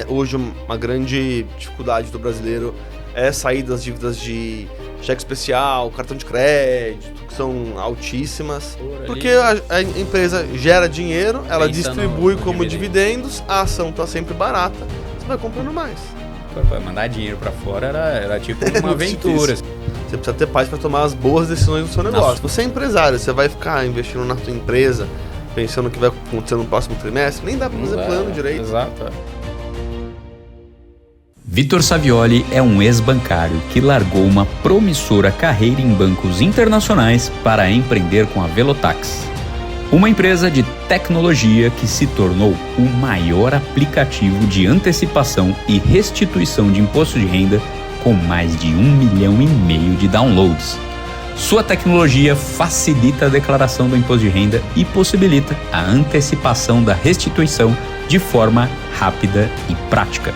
hoje uma grande dificuldade do brasileiro é sair das dívidas de cheque especial, cartão de crédito, que são altíssimas. Porque a empresa gera dinheiro, ela distribui como dividendos, a ação tá sempre barata, você vai comprando mais. Mandar dinheiro pra fora era tipo uma aventura. Você precisa ter paz para tomar as boas decisões do seu negócio. Se você é empresário, você vai ficar investindo na sua empresa, pensando o que vai acontecer no próximo trimestre, nem dá para fazer plano direito. Exato. Vitor Savioli é um ex-bancário que largou uma promissora carreira em bancos internacionais para empreender com a Velotax, uma empresa de tecnologia que se tornou o maior aplicativo de antecipação e restituição de imposto de renda com mais de 1,5 milhão de downloads. Sua tecnologia facilita a declaração do imposto de renda e possibilita a antecipação da restituição de forma rápida e prática.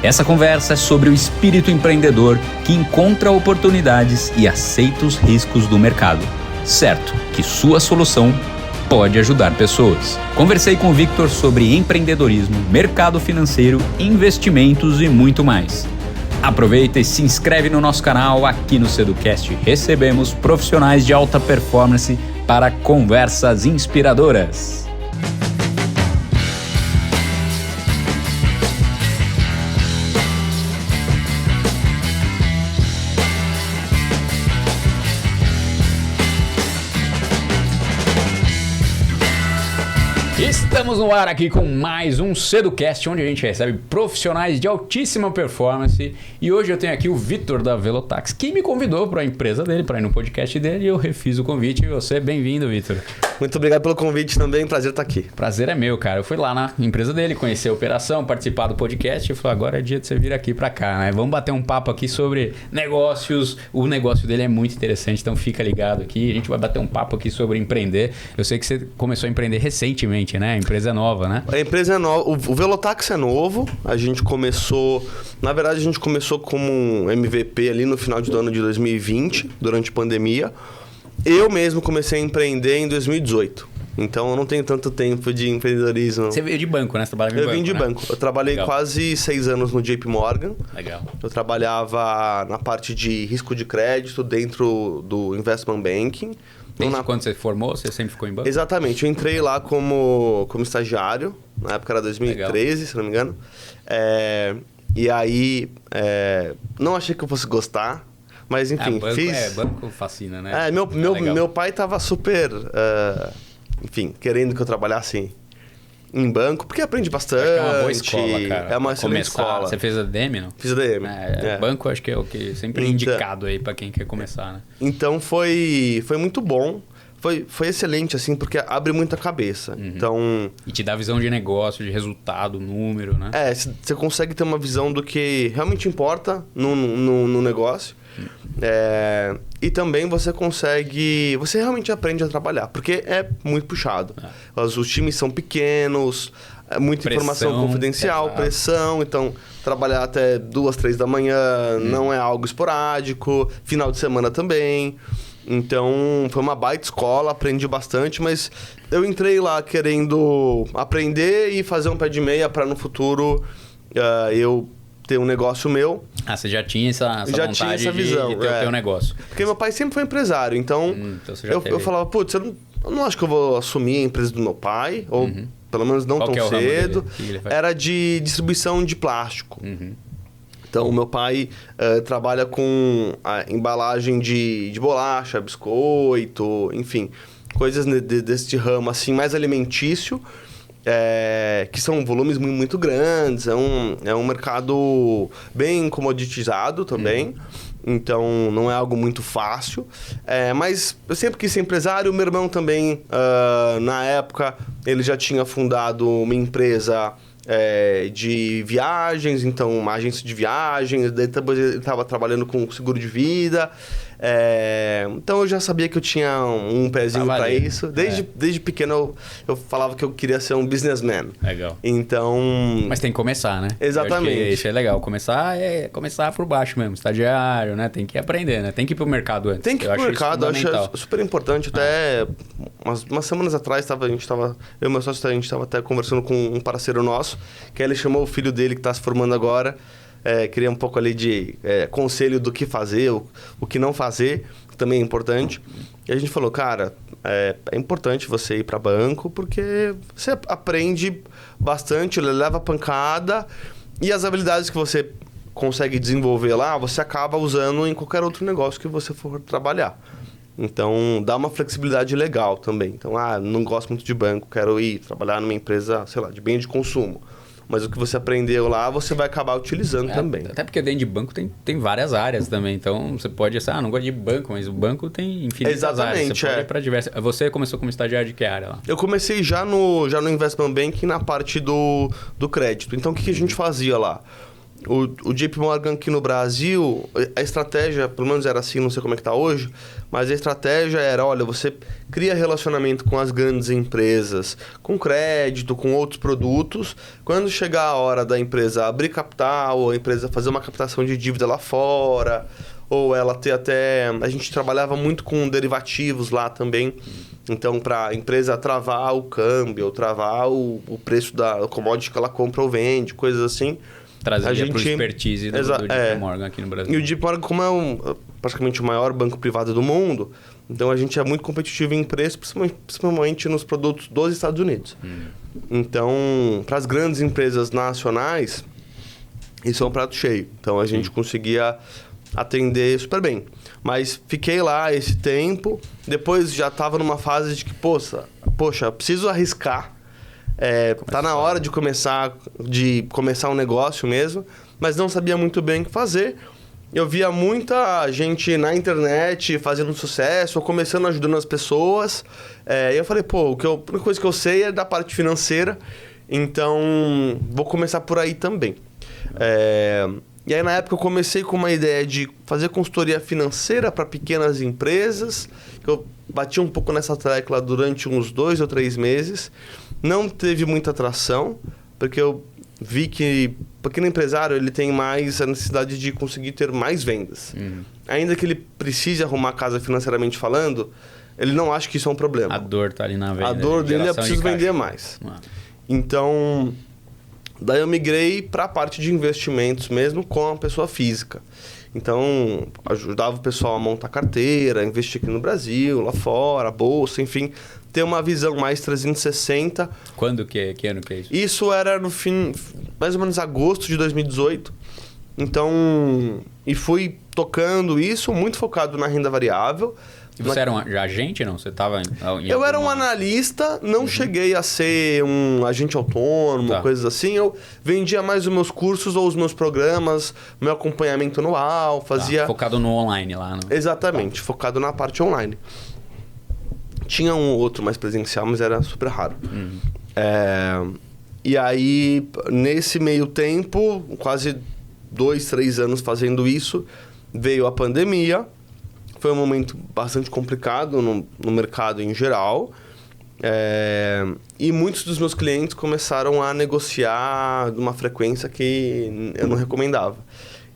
Essa conversa é sobre o espírito empreendedor que encontra oportunidades e aceita os riscos do mercado, certo que sua solução pode ajudar pessoas. Conversei com o Victor sobre empreendedorismo, mercado financeiro, investimentos e muito mais. Aproveita e se inscreve no nosso canal. Aqui no Seducast recebemos profissionais de alta performance para conversas inspiradoras. Estamos no ar aqui com mais um Seducast, onde a gente recebe profissionais de altíssima performance. E hoje eu tenho aqui o Vitor da Velotax, que me convidou para a empresa dele, para ir no podcast dele, e eu refiz o convite. E você, bem-vindo, Vitor. Muito obrigado pelo convite também, prazer estar aqui. Prazer é meu, cara. Eu fui lá na empresa dele, conhecer a operação, participar do podcast e falei, agora é dia de você vir aqui para cá, né? Vamos bater um papo aqui sobre negócios. O negócio dele é muito interessante, então fica ligado aqui. A gente vai bater um papo aqui sobre empreender. Eu sei que você começou a empreender recentemente, né? A empresa é nova, né? A empresa é nova. O Velotax é novo. A gente começou... Na verdade, a gente começou como um MVP ali no final do ano de 2020, durante a pandemia. Eu mesmo comecei a empreender em 2018. Então, eu não tenho tanto tempo de empreendedorismo. Você veio de banco, né? Você trabalhava em banco, Eu vim de né? banco. Eu trabalhei quase 6 anos no JP Morgan. Legal. Eu trabalhava na parte de risco de crédito dentro do Investment Banking. Desde quando você formou, você sempre ficou em banco? Exatamente. Eu entrei lá como estagiário. Na época era 2013, Legal. Se não me engano. E aí, não achei que eu fosse gostar. Mas, enfim, fiz... banco fascina, né? Meu pai tava super... enfim, querendo que eu trabalhasse em banco, porque aprende bastante. Acho que é uma boa escola, cara. É uma excelente escola. Você fez a DM, não? Fiz a DM. Banco acho que é o que sempre é indicado aí pra quem quer começar, né? Então foi muito bom. Foi excelente, assim, porque abre muita cabeça. Uhum. Então... E te dá visão de negócio, de resultado, número, né? Você consegue ter uma visão do que realmente importa no negócio. E também você consegue... Você realmente aprende a trabalhar, porque é muito puxado. Os times são pequenos, muita informação confidencial, pressão. Então, trabalhar até 2, 3 da manhã não é algo esporádico. Final de semana também. Então, foi uma baita escola, aprendi bastante, mas eu entrei lá querendo aprender e fazer um pé de meia para no futuro eu ter um negócio meu. Você já tinha essa vontade de visão, de ter o teu negócio. Porque meu pai sempre foi empresário, então eu falava, putz, eu não acho que eu vou assumir a empresa do meu pai, ou pelo menos não tão cedo. Era de distribuição de plástico. Então, o meu pai trabalha com a embalagem de bolacha, biscoito, enfim, coisas desse ramo assim, mais alimentício, que são volumes muito grandes, é um mercado bem comoditizado também, então não é algo muito fácil, mas eu sempre quis ser empresário. Meu irmão também, na época, ele já tinha fundado uma empresa... de viagens, então uma agência de viagens, depois ele estava trabalhando com seguro de vida, então eu já sabia que eu tinha um pezinho para isso. Desde pequeno eu falava que eu queria ser um businessman. Legal. Então... Mas tem que começar, né? Exatamente. Isso é legal. Começar por baixo mesmo, estagiário, né? Tem que aprender, né? Tem que ir pro mercado antes. Tem que ir pro mercado, eu acho super importante. Até umas semanas atrás, eu e meu sócio, a gente estava até conversando com um parceiro nosso, que aí ele chamou o filho dele que está se formando agora, queria um pouco ali de conselho do que fazer, o que não fazer, que também é importante. E a gente falou, cara, é importante você ir para banco, porque você aprende bastante, leva pancada, e as habilidades que você consegue desenvolver lá, você acaba usando em qualquer outro negócio que você for trabalhar. Então, dá uma flexibilidade legal também. Então, não gosto muito de banco, quero ir trabalhar numa empresa, sei lá, de bem de consumo. Mas o que você aprendeu lá, você vai acabar utilizando também. Até porque dentro de banco tem várias áreas também. Então, você pode pensar, não gosto de banco, mas o banco tem infinitas áreas. Você pode ir para diversas. Você começou como estagiário de que área lá? Eu comecei já no Investment Banking na parte do crédito. Então, o que a gente fazia lá? O JP Morgan aqui no Brasil, a estratégia, pelo menos era assim, não sei como é que está hoje, mas a estratégia era, olha, você cria relacionamento com as grandes empresas, com crédito, com outros produtos. Quando chegar a hora da empresa abrir capital, ou a empresa fazer uma captação de dívida lá fora, ou ela ter até... A gente trabalhava muito com derivativos lá também. Então, para a empresa travar o câmbio, ou travar o preço da commodity que ela compra ou vende, coisas assim... Trazia para o expertise do JP Morgan aqui no Brasil. E o JP Morgan, como é praticamente o maior banco privado do mundo, então a gente é muito competitivo em preço, principalmente nos produtos dos Estados Unidos. Então, para as grandes empresas nacionais, isso é um prato cheio. Então, a gente conseguia atender super bem. Mas fiquei lá esse tempo, depois já estava numa fase de que, poxa, preciso arriscar. Tá na hora de começar um negócio mesmo, mas não sabia muito bem o que fazer. Eu via muita gente na internet fazendo sucesso, ou começando ajudando as pessoas. E eu falei, a única coisa que eu sei é da parte financeira, então vou começar por aí também. E aí, na época, eu comecei com uma ideia de fazer consultoria financeira para pequenas empresas. Eu bati um pouco nessa tecla durante uns 2 ou 3 meses. Não teve muita atração, porque eu vi que o pequeno empresário ele tem mais a necessidade de conseguir ter mais vendas. Ainda que ele precise arrumar a casa financeiramente falando, ele não acha que isso é um problema. A dor está ali na venda. A dor dele é preciso vender mais. Então... Daí eu migrei para a parte de investimentos mesmo com a pessoa física. Então, ajudava o pessoal a montar carteira, investir aqui no Brasil, lá fora, bolsa, enfim, ter uma visão mais 360. Quando que ano que é isso? Isso era no fim, mais ou menos agosto de 2018. Então, e fui tocando isso, muito focado na renda variável. E você era um agente, não? Você estava Eu era um analista, não cheguei a ser um agente autônomo, coisas assim. Eu vendia mais os meus cursos ou os meus programas, meu acompanhamento anual, fazia... Focado no online lá, não? Exatamente, focado na parte online. Tinha um ou outro mais presencial, mas era super raro. E aí, nesse meio tempo, quase 2, 3 anos fazendo isso, veio a pandemia. Foi um momento bastante complicado no mercado em geral. E muitos dos meus clientes começaram a negociar de uma frequência que eu não recomendava.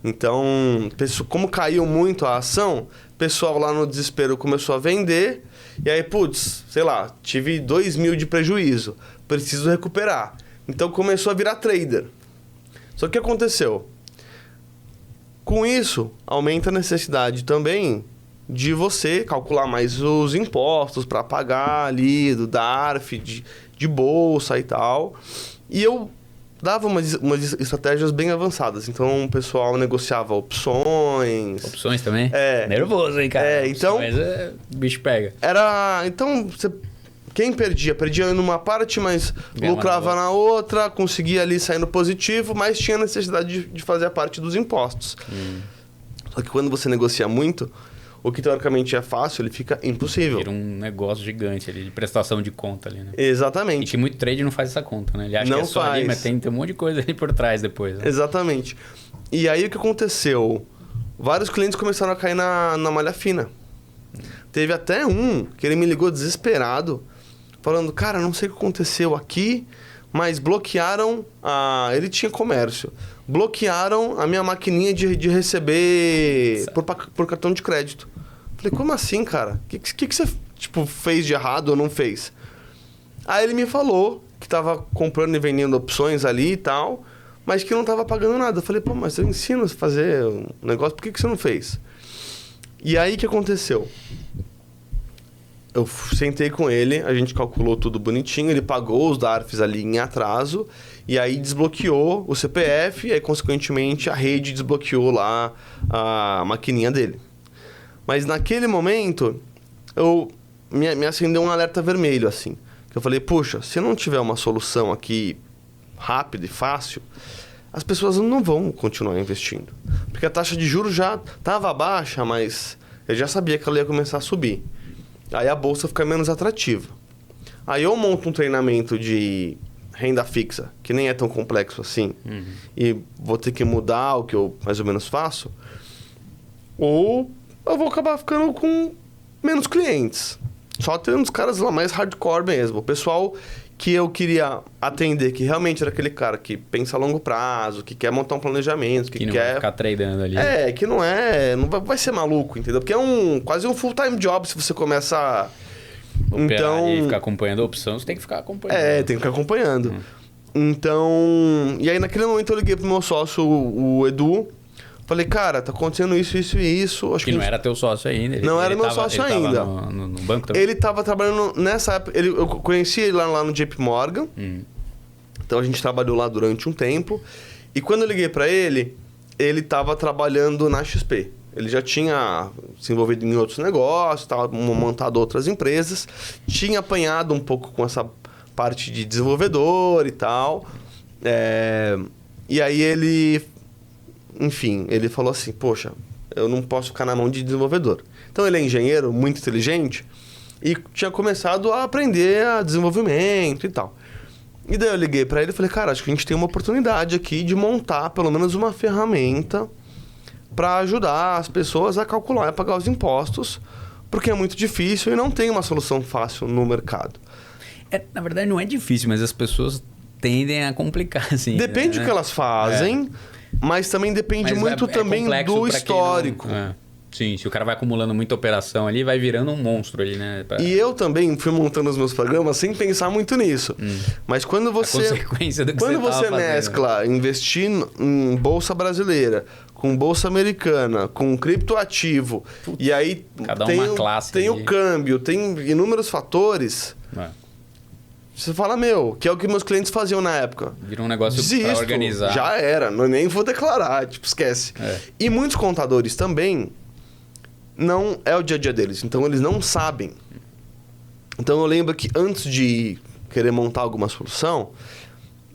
Então, como caiu muito a ação, o pessoal lá no desespero começou a vender. E aí, tive 2.000 de prejuízo. Preciso recuperar. Então, começou a virar trader. Só que o que aconteceu? Com isso, aumenta a necessidade também de você calcular mais os impostos para pagar ali, do DARF, de bolsa e tal. E eu dava umas estratégias bem avançadas. Então, o pessoal negociava opções. Opções também? Nervoso, hein, cara? Então... o bicho pega. Então, quem perdia numa parte, mas lucrava na outra, conseguia ali sair no positivo, mas tinha necessidade de fazer a parte dos impostos. Só que quando você negocia muito... O que teoricamente é fácil, ele fica impossível. Vira um negócio gigante ali, de prestação de conta ali, né? Exatamente. E que muito trade não faz essa conta, né? Ele acha que é só ali, mas tem um monte de coisa ali por trás depois. Né? Exatamente. E aí o que aconteceu? Vários clientes começaram a cair na malha fina. Teve até um que ele me ligou desesperado, falando, cara, não sei o que aconteceu aqui, mas bloquearam ele tinha comércio. Bloquearam a minha maquininha de receber por cartão de crédito. Falei, como assim, cara? O que você tipo, fez de errado ou não fez? Aí ele me falou que tava comprando e vendendo opções ali e tal, mas que não tava pagando nada. Eu falei, pô, mas eu ensino a fazer um negócio, por que você não fez? E aí, o que aconteceu? Eu sentei com ele, a gente calculou tudo bonitinho, ele pagou os DARFs ali em atraso, e aí desbloqueou o CPF, e aí, consequentemente, a rede desbloqueou lá a maquininha dele. Mas naquele momento, me acendeu um alerta vermelho, assim. Que eu falei, puxa, se não tiver uma solução aqui rápida e fácil, as pessoas não vão continuar investindo. Porque a taxa de juros já estava baixa, mas eu já sabia que ela ia começar a subir. Aí a bolsa fica menos atrativa. Aí eu monto um treinamento de renda fixa, que nem é tão complexo assim, e vou ter que mudar o que eu mais ou menos faço, ou eu vou acabar ficando com menos clientes. Só tendo os caras lá mais hardcore mesmo. O pessoal que eu queria atender, que realmente era aquele cara que pensa a longo prazo, que quer montar um planejamento, que não quer vai ficar tradando ali. Que não vai ser maluco, entendeu? Porque é quase um full-time job se você começa a... Então, e ficar acompanhando a opção, você tem que ficar acompanhando. Tem que ficar acompanhando. Então... E aí, naquele momento, eu liguei pro meu sócio, o Edu. Falei, cara, tá acontecendo isso, isso e isso. Acho que não era teu sócio ainda. Não era meu sócio ainda. Tava no banco também? Ele tava trabalhando nessa época... Eu conheci ele lá no JP Morgan. Então, a gente trabalhou lá durante um tempo. E quando eu liguei pra ele, ele tava trabalhando na XP. Ele já tinha se envolvido em outros negócios, tava montado outras empresas. Tinha apanhado um pouco com essa parte de desenvolvedor e tal. E aí ele... Enfim, ele falou assim, poxa, eu não posso ficar na mão de desenvolvedor. Então ele é engenheiro, muito inteligente, e tinha começado a aprender a desenvolvimento e tal. E daí eu liguei para ele e falei, cara, acho que a gente tem uma oportunidade aqui de montar pelo menos uma ferramenta para ajudar as pessoas a calcular e a pagar os impostos, porque é muito difícil e não tem uma solução fácil no mercado. Na verdade não é difícil, mas as pessoas tendem a complicar, assim. Depende do que elas fazem... Mas também depende muito também do histórico. Sim, se o cara vai acumulando muita operação ali, vai virando um monstro ali, né? E eu também fui montando os meus programas sem pensar muito nisso. Mas quando você... A consequência do que quando você mescla investir em bolsa brasileira, com bolsa americana, com criptoativo, e aí tem o câmbio, tem inúmeros fatores... Você fala, que é o que meus clientes faziam na época. Vira um negócio pra organizar. Já era, nem vou declarar, esquece. E muitos contadores também não é o dia a dia deles, então eles não sabem. Então eu lembro que antes de querer montar alguma solução,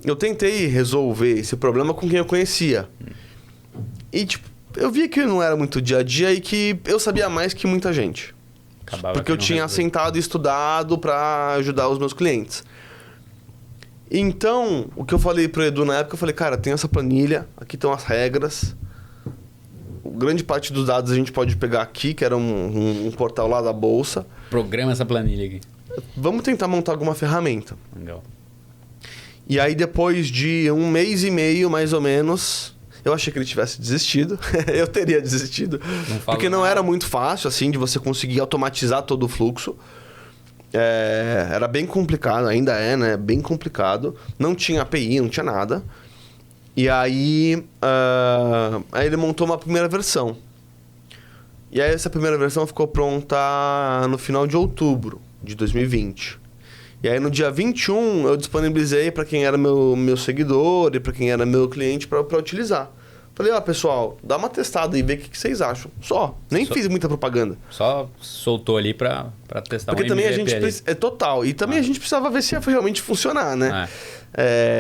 eu tentei resolver esse problema com quem eu conhecia. E eu via que não era muito dia a dia e que eu sabia mais que muita gente. Porque eu tinha sentado e estudado para ajudar os meus clientes. Então, o que eu falei pro Edu na época, eu falei, cara, tem essa planilha, aqui estão as regras. Grande parte dos dados a gente pode pegar aqui, que era um portal lá da Bolsa. Programa essa planilha aqui. Vamos tentar montar alguma ferramenta. Legal. E aí, depois de 1 mês e meio, mais ou menos... Eu achei que ele tivesse desistido. Eu teria desistido. Porque não era muito fácil, assim, de você conseguir automatizar todo o fluxo. Era bem complicado, ainda é, né? Bem complicado. Não tinha API, não tinha nada. E aí ele montou uma primeira versão. E aí essa primeira versão ficou pronta no final de outubro de 2020. E aí no dia 21 eu disponibilizei para quem era meu seguidor e para quem era meu cliente para utilizar. Falei, pessoal, dá uma testada e vê o que vocês acham. Nem fiz muita propaganda. Só soltou ali para testar. Porque também a gente total. E também a gente precisava ver se ia realmente funcionar, né?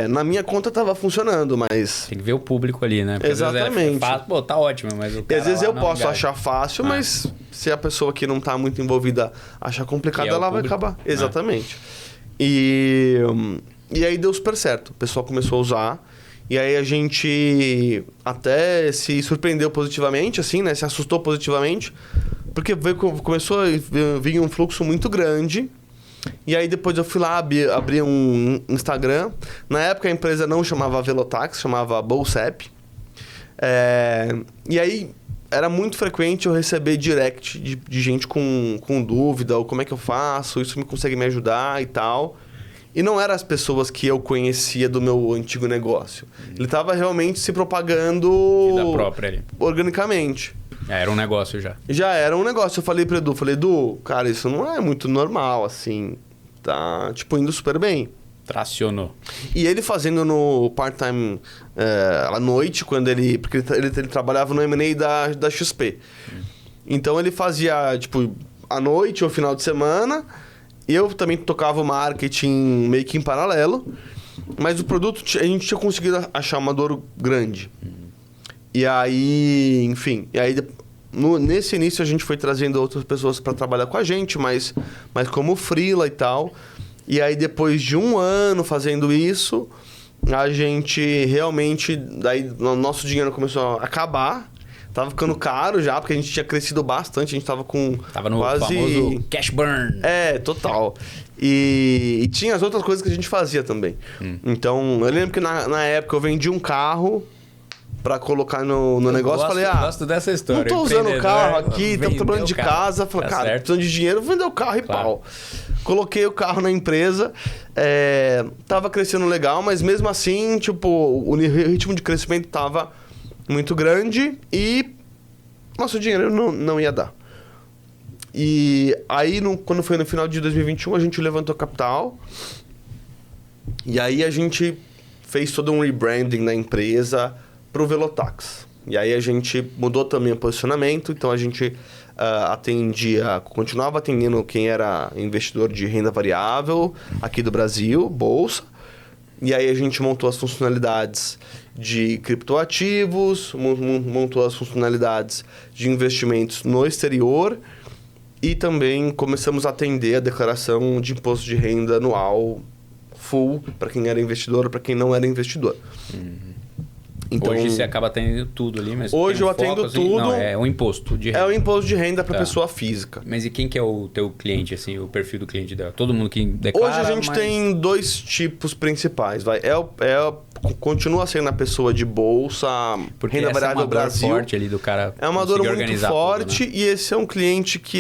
Na minha conta tava funcionando, mas... Tem que ver o público ali, né? Porque exatamente. Às vezes tá ótimo, mas o cara... E às vezes eu posso achar fácil, mas se a pessoa que não tá muito envolvida achar complicado, ela vai acabar. Exatamente. E aí deu super certo. O pessoal começou a usar. E aí a gente até se surpreendeu positivamente, assim, né? Se assustou positivamente. Porque começou a vir um fluxo muito grande. E aí depois eu fui lá, abri um Instagram. Na época a empresa não chamava Velotax, chamava Bolsap. E aí era muito frequente eu receber direct de gente com dúvida, ou como é que eu faço, isso me consegue me ajudar e tal. E não eram as pessoas que eu conhecia do meu antigo negócio. Ele estava realmente se propagando... Vida própria ali. Organicamente. Era um negócio já. Já era um negócio. Eu falei pro Edu, Edu, cara, isso não é muito normal, assim. Tá, tipo, indo super bem. Tracionou. E ele fazendo no part-time à noite, quando ele... Porque ele trabalhava no M&A da XP. Então ele fazia, tipo, à noite ou final de semana... Eu também tocava o marketing meio que em paralelo, mas o produto a gente tinha conseguido achar uma dor grande. E aí, enfim, nesse início a gente foi trazendo outras pessoas para trabalhar com a gente, mas como freela e tal. E aí depois de 1 ano fazendo isso, a gente realmente, daí o nosso dinheiro começou a acabar. Tava ficando caro já, porque a gente tinha crescido bastante. A gente tava com Tava no quase... famoso cash burn. Total. E tinha as outras coisas que a gente fazia também. Então, eu lembro que na época eu vendi um carro pra colocar no negócio. Falei, eu gosto dessa história. Não tô usando o carro aqui, tô trabalhando de casa. Falei, tá cara, certo. precisando de dinheiro, vou vender o carro e pau. Coloquei o carro na empresa. Tava crescendo legal, mas mesmo assim, tipo, o ritmo de crescimento tava... muito grande e nosso dinheiro não ia dar. E aí, quando foi no final de 2021, a gente levantou capital. E aí a gente fez todo um rebranding na empresa pro Velotax. E aí a gente mudou também o posicionamento. Então a gente continuava atendendo quem era investidor de renda variável aqui do Brasil, bolsa. E aí a gente montou as funcionalidades de criptoativos, montou as funcionalidades de investimentos no exterior e também começamos a atender a declaração de imposto de renda anual full para quem era investidor, para quem não era investidor. Então, hoje você acaba atendendo tudo ali, mas hoje eu atendo tudo. Não, é o imposto de renda. É o imposto de renda para pessoa física. Mas e quem que é o teu cliente, assim, o perfil do cliente dela? Todo mundo que declara? Hoje a gente tem 2 tipos principais. Continua sendo a pessoa de bolsa, porque renda variável do Brasil. Forte ali do cara. É uma dor muito forte, tudo, né? E esse é um cliente que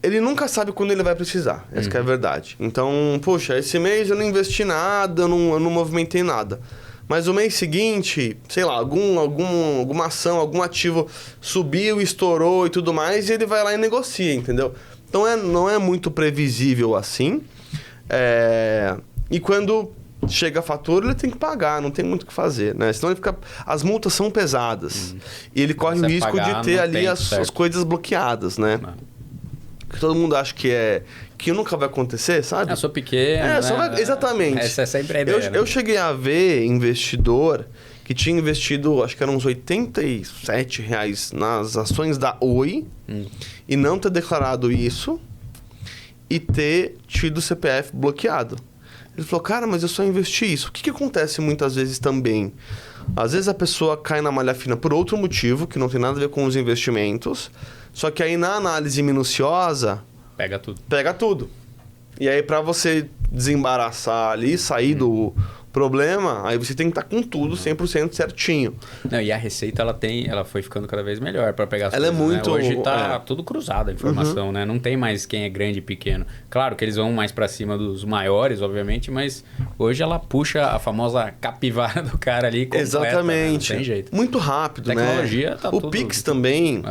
ele nunca sabe quando ele vai precisar. Essa que é a verdade. Então, poxa, esse mês eu não investi nada, eu não movimentei nada. Mas o mês seguinte, sei lá, alguma ação, algum ativo subiu, estourou e tudo mais, e ele vai lá e negocia, entendeu? Então não é muito previsível assim. E quando chega a fatura, ele tem que pagar, não tem muito o que fazer, né? Senão as multas são pesadas. E ele corre o risco de ter ali as coisas bloqueadas, né? Que todo mundo acha que nunca vai acontecer, sabe? Eu sou pequeno, exatamente. Essa é sempre a ideia, eu cheguei a ver investidor que tinha investido, acho que eram uns R$87 nas ações da Oi e não ter declarado isso e ter tido o CPF bloqueado. Ele falou, cara, mas eu só investi isso. O que acontece muitas vezes também? Às vezes a pessoa cai na malha fina por outro motivo, que não tem nada a ver com os investimentos, só que aí na análise minuciosa... Pega tudo. E aí para você desembaraçar ali, sair do problema, aí você tem que estar com tudo 100% certinho. Não, e a Receita, ela foi ficando cada vez melhor para pegar as coisas, é muito... Né? Hoje tá tudo cruzado a informação, né? Não tem mais quem é grande e pequeno. Claro que eles vão mais para cima dos maiores, obviamente, mas hoje ela puxa a famosa capivara do cara ali completa. Exatamente. Né? Não tem jeito. Muito rápido, tecnologia, né? Tá o tudo... Pix também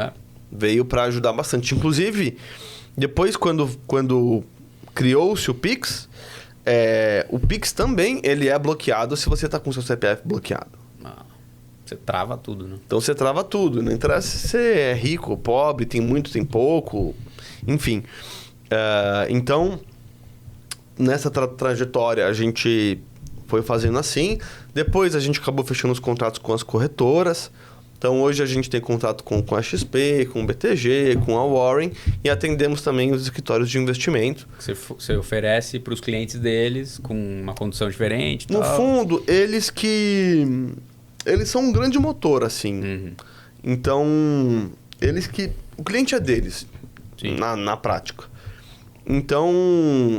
veio para ajudar bastante. Inclusive, depois quando criou-se o Pix... o Pix também ele é bloqueado se você está com o seu CPF bloqueado. Você trava tudo, né? Então você trava tudo. Não interessa se você é rico ou pobre, tem muito, tem pouco, enfim. Então, nessa trajetória a gente foi fazendo assim. Depois a gente acabou fechando os contratos com as corretoras. Então hoje a gente tem contato com a XP, com o BTG, com a Warren e atendemos também os escritórios de investimento. Você oferece para os clientes deles com uma condição diferente? No fundo, eles são um grande motor, assim. Então, o cliente é deles, na prática. Então,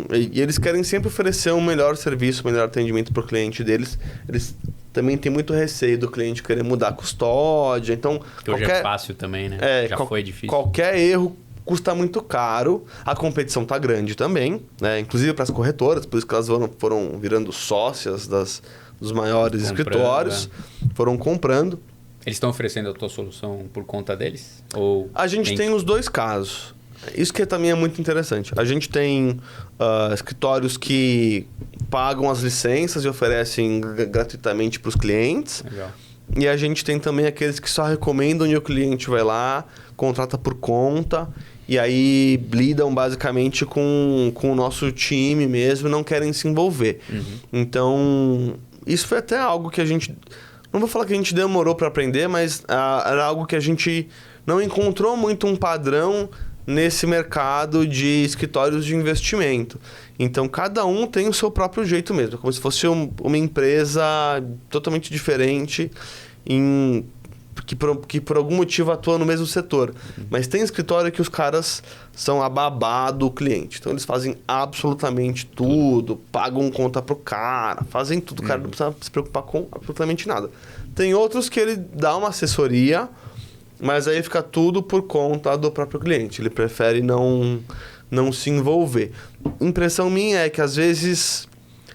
e eles querem sempre oferecer um melhor serviço, um melhor atendimento para o cliente deles. Eles também tem muito receio do cliente querer mudar a custódia. Então, que hoje é fácil também, né? Já foi difícil. Qualquer erro custa muito caro. A competição tá grande também, né? Inclusive para as corretoras, por isso que elas foram virando sócias dos maiores escritórios, foram comprando. Eles estão oferecendo a tua solução por conta deles? Ou a gente tem os dois casos. Isso que também é muito interessante. A gente tem escritórios que pagam as licenças e oferecem gratuitamente para os clientes. Legal. E a gente tem também aqueles que só recomendam e o cliente vai lá, contrata por conta e aí lidam basicamente com o nosso time mesmo e não querem se envolver. Então, isso foi até algo que a gente... Não vou falar que a gente demorou para aprender, mas era algo que a gente não encontrou muito um padrão nesse mercado de escritórios de investimento. Então, cada um tem o seu próprio jeito mesmo. Como se fosse uma empresa totalmente diferente que por algum motivo atua no mesmo setor. Mas tem escritório que os caras são a babá do cliente. Então, eles fazem absolutamente tudo, pagam conta pro cara, fazem tudo. O cara não precisa se preocupar com absolutamente nada. Tem outros que ele dá uma assessoria, mas aí fica tudo por conta do próprio cliente. Ele prefere não se envolver. Impressão minha é que, às vezes,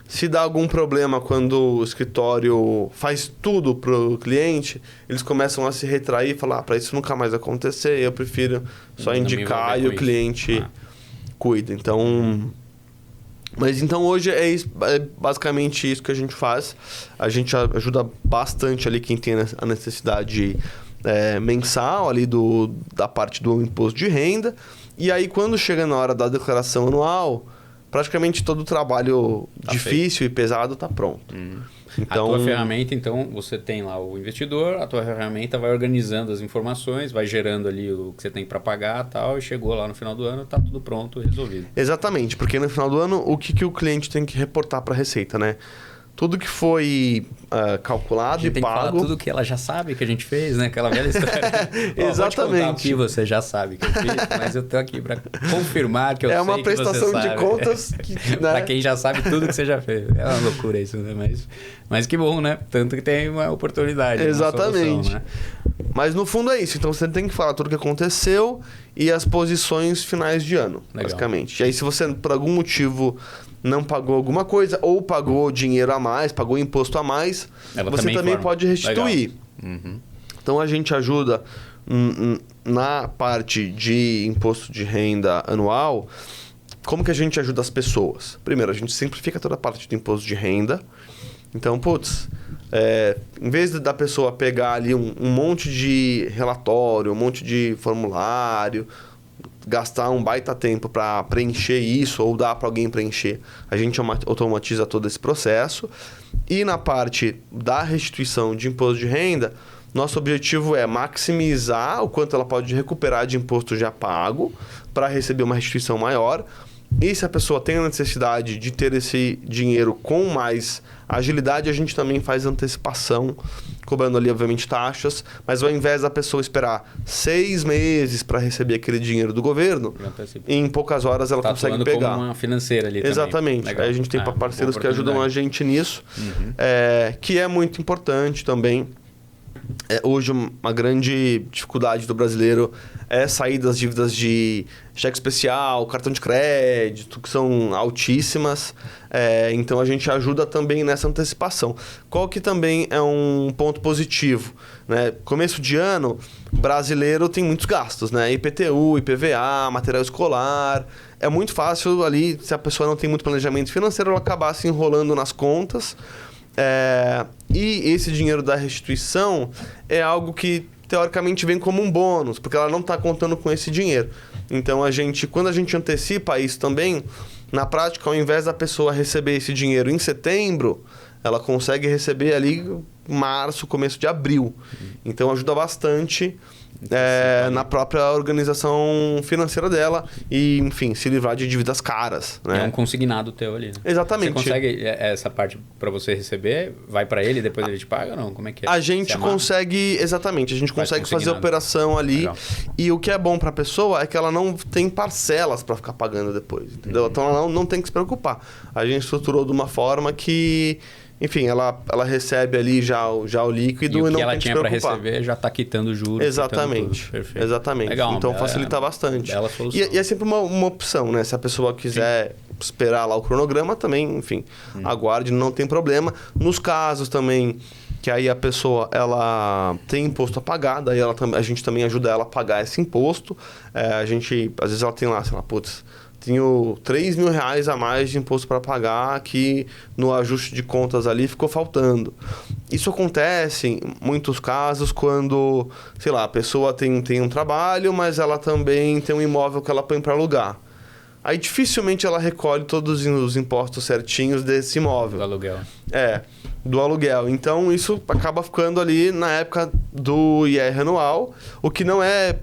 se dá algum problema quando o escritório faz tudo para o cliente, eles começam a se retrair e falar, para isso nunca mais acontecer, eu prefiro só indicar e o cliente cuida. Então... Mas então hoje é basicamente isso que a gente faz. A gente ajuda bastante ali quem tem a necessidade mensal ali da parte do imposto de renda. E aí quando chega na hora da declaração anual, praticamente todo o trabalho difícil e pesado está pronto. Então, a tua ferramenta, então, você tem lá o investidor, a tua ferramenta vai organizando as informações, vai gerando ali o que você tem para pagar e tal, e chegou lá no final do ano, está tudo pronto, resolvido. Exatamente, porque no final do ano, o que o cliente tem que reportar para a Receita, né? Tudo que foi calculado e pago... tem que falar tudo que ela já sabe que a gente fez, né? Aquela velha história. Exatamente. O que você já sabe que eu fiz, mas eu tô aqui para confirmar que eu sei que você sabe. É uma prestação de contas que... Né? Para quem já sabe tudo que você já fez. É uma loucura isso, né? Mas que bom, né? Tanto que tem uma oportunidade. Exatamente. Uma solução, né? Mas no fundo é isso. Então você tem que falar tudo o que aconteceu e as posições finais de ano, basicamente. E aí se você, por algum motivo... não pagou alguma coisa, ou pagou dinheiro a mais, pagou imposto a mais, você também pode restituir. Então, a gente ajuda na parte de imposto de renda anual. Como que a gente ajuda as pessoas? Primeiro, a gente simplifica toda a parte do imposto de renda. Então, em vez da pessoa pegar ali um monte de relatório, um monte de formulário... gastar um baita tempo para preencher isso ou dar para alguém preencher, a gente automatiza todo esse processo. E na parte da restituição de imposto de renda, nosso objetivo é maximizar o quanto ela pode recuperar de imposto já pago para receber uma restituição maior. E se a pessoa tem a necessidade de ter esse dinheiro com mais agilidade, a gente também faz antecipação, cobrando ali, obviamente, taxas. Mas ao invés da pessoa esperar 6 meses para receber aquele dinheiro do governo, em poucas horas ela consegue pegar. Como uma financeira ali. Exatamente. Também. Aí a gente tem parceiros que ajudam a gente nisso, que é muito importante também. Hoje uma grande dificuldade do brasileiro é sair das dívidas de cheque especial, cartão de crédito, que são altíssimas. Então a gente ajuda também nessa antecipação. Qual que também é um ponto positivo, né? Começo de ano, brasileiro tem muitos gastos, né? IPTU, IPVA, material escolar. É muito fácil ali, se a pessoa não tem muito planejamento financeiro, ela acabar se enrolando nas contas. E esse dinheiro da restituição é algo que teoricamente vem como um bônus, porque ela não está contando com esse dinheiro. Então, quando a gente antecipa isso também, na prática, ao invés da pessoa receber esse dinheiro em setembro, ela consegue receber ali março, começo de abril. Então, ajuda bastante na própria organização financeira dela e, enfim, se livrar de dívidas caras. Né? É um consignado teu ali, né? Exatamente. Você consegue essa parte para você receber? Vai para ele e depois ele te paga ou não? Como é que é? A gente consegue, exatamente, a gente consegue fazer a operação ali. Legal. E o que é bom para a pessoa é que ela não tem parcelas para ficar pagando depois, entendeu? Então ela não tem que se preocupar. A gente estruturou de uma forma que enfim, ela recebe ali já o líquido e não que ela tem que tinha para receber já está quitando juros. Exatamente. Perfeito. Exatamente. Legal, então facilita bastante. Bela solução. E é sempre uma opção, né? Se a pessoa quiser esperar lá o cronograma, também, enfim, aguarde, não tem problema. Nos casos também que aí a pessoa ela tem imposto a pagar, daí a gente também ajuda ela a pagar esse imposto. A gente, às vezes ela tem lá, sei lá, tenho R$3.000 a mais de imposto para pagar que no ajuste de contas ali ficou faltando. Isso acontece em muitos casos quando, sei lá, a pessoa tem um trabalho, mas ela também tem um imóvel que ela põe para alugar. Aí dificilmente ela recolhe todos os impostos certinhos desse imóvel. Do aluguel. Do aluguel. Então isso acaba ficando ali na época do IR anual, o que não é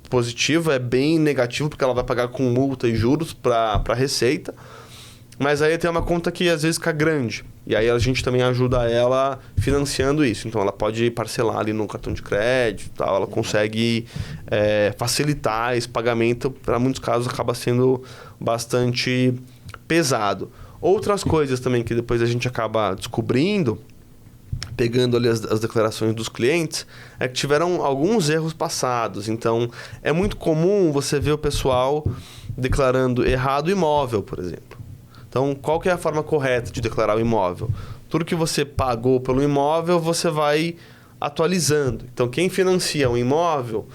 positivo, é bem negativo, porque ela vai pagar com multa e juros para a Receita. Mas aí tem uma conta que às vezes fica grande. E aí a gente também ajuda ela financiando isso. Então ela pode parcelar ali no cartão de crédito e tal. Ela consegue facilitar esse pagamento. Para muitos casos acaba sendo bastante pesado. Outras coisas também que depois a gente acaba descobrindo, pegando ali as declarações dos clientes, é que tiveram alguns erros passados. Então, é muito comum você ver o pessoal declarando errado o imóvel, por exemplo. Então, qual que é a forma correta de declarar o imóvel? Tudo que você pagou pelo imóvel, você vai atualizando. Então, quem financia um imóvel,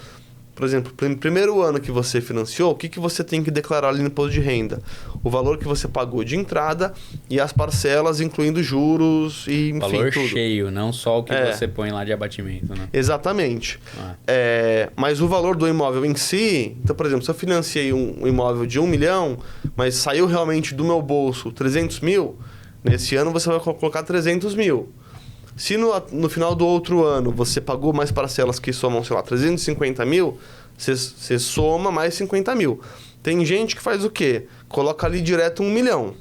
por exemplo, no primeiro ano que você financiou, o que você tem que declarar ali no imposto de renda? O valor que você pagou de entrada e as parcelas, incluindo juros e, enfim, valor tudo. Cheio, não só o que você põe lá de abatimento, né? Exatamente. Mas o valor do imóvel em si... Então, por exemplo, se eu financiei um imóvel de 1 milhão, mas saiu realmente do meu bolso 300 mil, nesse ano você vai colocar 300 mil. Se no final do outro ano você pagou mais parcelas que somam, sei lá, 350 mil, você soma mais 50 mil. Tem gente que faz o quê? Coloca ali direto 1 milhão.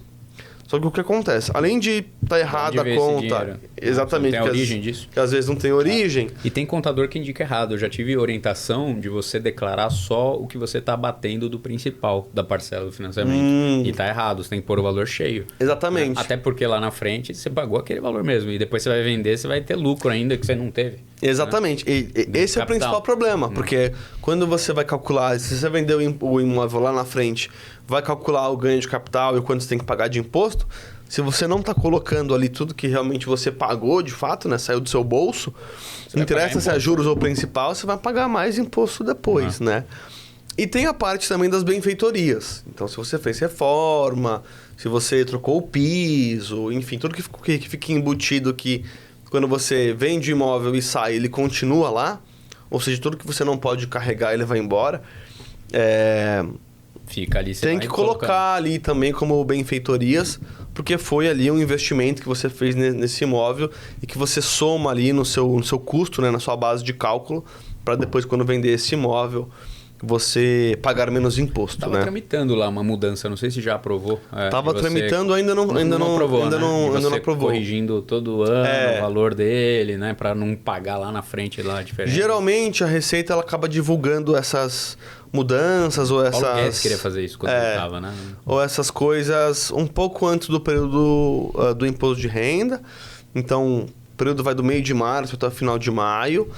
Só que o que acontece? Além de estar errada a conta... Exatamente. Não tem origem disso? Que às vezes não tem origem. E tem contador que indica errado. Eu já tive orientação de você declarar só o que você está batendo do principal da parcela do financiamento. E está errado. Você tem que pôr o valor cheio. Exatamente. Até porque lá na frente você pagou aquele valor mesmo. E depois você vai vender, você vai ter lucro ainda que você não teve. Exatamente. Né? Esse é o principal problema. Porque quando você vai calcular... Se você vendeu o imóvel lá na frente, vai calcular o ganho de capital e quanto você tem que pagar de imposto... Se você não está colocando ali tudo que realmente você pagou, de fato, né? Saiu do seu bolso, não interessa se é juros ou principal, você vai pagar mais imposto depois, né? E tem a parte também das benfeitorias. Então, se você fez reforma, se você trocou o piso, enfim, tudo que fica embutido que quando você vende o imóvel e sai, ele continua lá, ou seja, tudo que você não pode carregar, ele vai embora, fica ali, tem que colocar ali também como benfeitorias, porque foi ali um investimento que você fez nesse imóvel e que você soma ali no seu custo, né, na sua base de cálculo, para depois, quando vender esse imóvel, você pagar menos imposto. Estava tramitando lá uma mudança, não sei se já aprovou. Estava tramitando, ainda não aprovou. Ainda não aprovou. Corrigindo todo ano o valor dele, né, para não pagar lá na frente lá a diferença. Geralmente a Receita ela acaba divulgando essas mudanças ou essas... Paulo Guedes queria fazer isso quando ele estava, né? Ou essas coisas um pouco antes do período do imposto de renda. Então, o período vai do meio de março até o final de maio.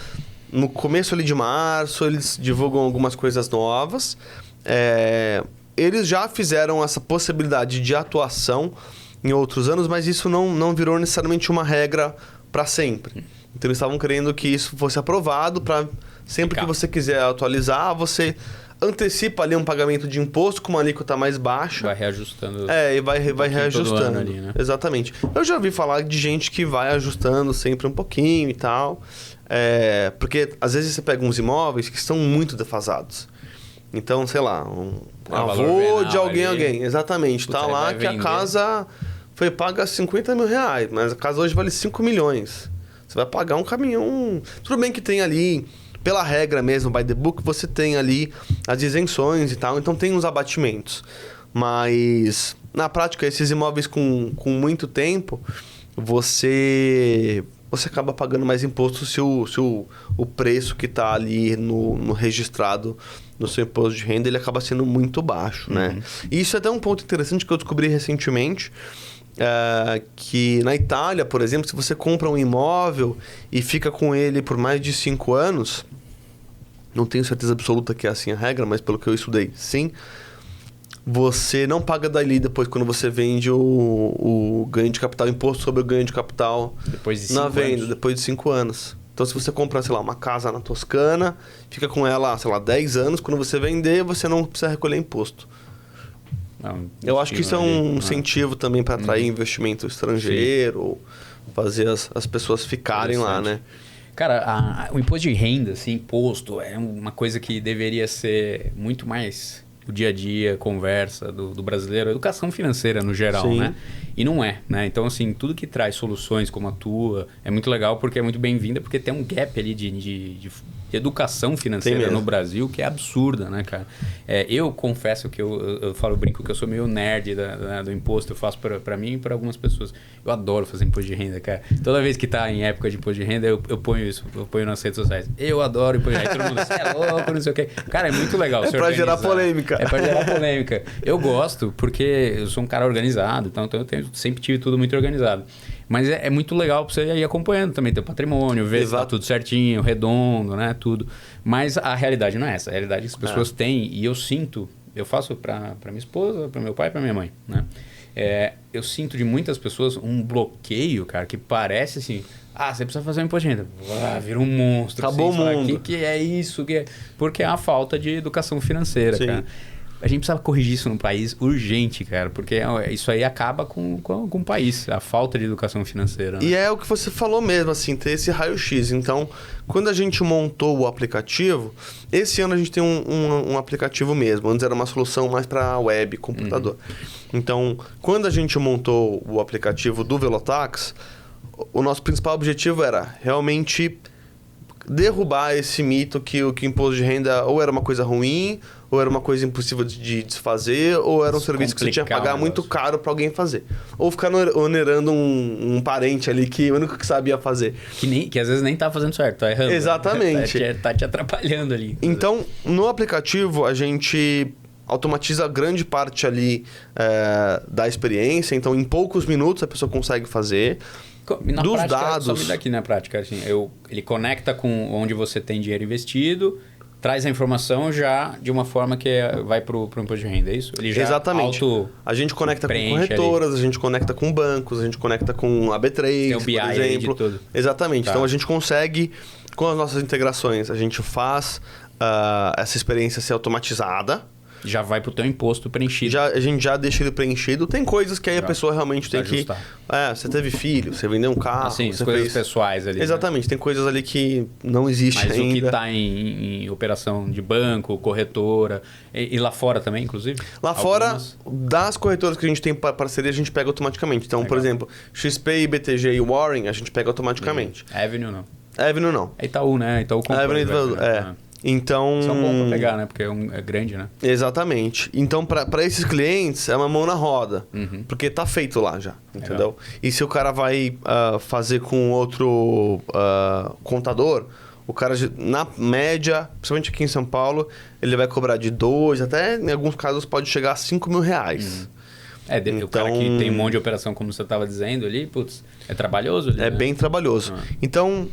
No começo ali de março, eles divulgam algumas coisas novas. Eles já fizeram essa possibilidade de atuação em outros anos, mas isso não virou necessariamente uma regra para sempre. Então, eles estavam querendo que isso fosse aprovado para sempre que você quiser atualizar, você antecipa ali um pagamento de imposto com uma alíquota mais baixa. Vai reajustando. E vai reajustando. Ali, né? Exatamente. Eu já ouvi falar de gente que vai ajustando sempre um pouquinho e tal. Porque às vezes você pega uns imóveis que estão muito defasados. Então, sei lá, um avô de alguém. Exatamente. Tá lá que a casa foi paga 50 mil reais, mas a casa hoje vale 5 milhões. Você vai pagar um caminhão. Tudo bem que tem ali, pela regra mesmo, by the book, você tem ali as isenções e tal, então tem uns abatimentos. Mas, na prática, esses imóveis com muito tempo, você acaba pagando mais imposto se o preço que está ali no registrado no seu imposto de renda, ele acaba sendo muito baixo, né? E isso é até um ponto interessante que eu descobri recentemente. que na Itália, por exemplo, se você compra um imóvel e fica com ele por mais de 5 anos, não tenho certeza absoluta que é assim a regra, mas pelo que eu estudei, sim, você não paga dali depois quando você vende o ganho de capital, imposto sobre o ganho de capital depois de 5 anos. venda, depois de 5 anos. Então, se você comprar, sei lá, uma casa na Toscana, fica com ela, sei lá, 10 anos, quando você vender, você não precisa recolher imposto. Eu acho que isso é um incentivo também para atrair investimento estrangeiro, fazer as pessoas ficarem lá, né? Cara, o imposto de renda, assim, imposto, é uma coisa que deveria ser muito mais o dia a dia, conversa do brasileiro, educação financeira no geral, Sim. né? E não é, né? Então, assim, tudo que traz soluções como a tua é muito legal porque é muito bem-vinda, porque tem um gap ali de educação financeira no Brasil que é absurda, né, cara? Eu confesso que eu brinco que eu sou meio nerd do imposto, eu faço para mim e para algumas pessoas. Eu adoro fazer imposto de renda, cara. Toda vez que tá em época de imposto de renda, eu ponho isso, eu ponho nas redes sociais. Eu adoro imposto de renda. Todo mundo diz, é louco, não sei o quê. Cara, é muito legal. É pra gerar polêmica. É pra gerar polêmica. Eu gosto porque eu sou um cara organizado, então eu sempre tive tudo muito organizado. Mas é muito legal pra você ir acompanhando também teu patrimônio, ver se tá tudo certinho, redondo, né? Tudo. Mas a realidade não é essa. A realidade é que as pessoas têm, e eu sinto, eu faço pra minha esposa, pra meu pai e pra minha mãe, né? Eu sinto de muitas pessoas um bloqueio, cara, que parece assim... você precisa fazer um imposto de renda. Vira um monstro. Acabou assim, o mundo. O que é isso? Porque é a falta de educação financeira, Sim. cara. A gente precisa corrigir isso no país urgente, cara, porque isso aí acaba com o país, a falta de educação financeira. Né? E é o que você falou mesmo, assim, ter esse raio-x. Então, quando a gente montou o aplicativo, esse ano a gente tem um aplicativo mesmo. Antes era uma solução mais para web, computador. Então, quando a gente montou o aplicativo do Velotax, o nosso principal objetivo era realmente derrubar esse mito que o imposto de renda ou era uma coisa ruim, ou era uma coisa impossível de desfazer, ou era um serviço que você tinha que pagar muito caro para alguém fazer. Ou ficar onerando um parente ali que o único que sabia fazer. Que às vezes nem tá fazendo certo, tá errando. Exatamente. Tá te atrapalhando ali. Então, no aplicativo, a gente automatiza grande parte ali da experiência. Então, em poucos minutos, a pessoa consegue fazer. Na dos prática, dados... Só me dá aqui na prática, assim, ele conecta com onde você tem dinheiro investido, traz a informação já de uma forma que vai para o imposto de renda, é isso? Ele já Exatamente. A gente conecta com corretoras, ali. A gente conecta com bancos, a gente conecta com a B3, tem o BI por exemplo. de tudo. Exatamente. Tá. Então, a gente consegue, com as nossas integrações, a gente faz essa experiência ser automatizada. Já vai pro teu imposto preenchido. A gente já deixa ele preenchido. Tem coisas que aí a pessoa realmente tem que... você teve filho, você vendeu um carro... Assim, você coisas pessoais ali. Exatamente. Né? Tem coisas ali que não existe ainda. Mas o que está em operação de banco, corretora... E lá fora também, inclusive? Lá fora, das corretoras que a gente tem parceria, a gente pega automaticamente. Então, por exemplo, XP, BTG e Warren, a gente pega automaticamente. Avenue não. Avenue não. É Itaú, né? Itaú comprou. Avenue, Então... São bons para pegar, né? Porque é grande, né? Exatamente. Então, para esses clientes, é uma mão na roda. Porque tá feito lá já, entendeu? E se o cara vai fazer com outro contador, o cara, na média, principalmente aqui em São Paulo, ele vai cobrar de 2, até em alguns casos pode chegar a 5 mil reais. Então, o cara que tem um monte de operação, como você estava dizendo ali, putz, é trabalhoso ali, É bem trabalhoso. Então...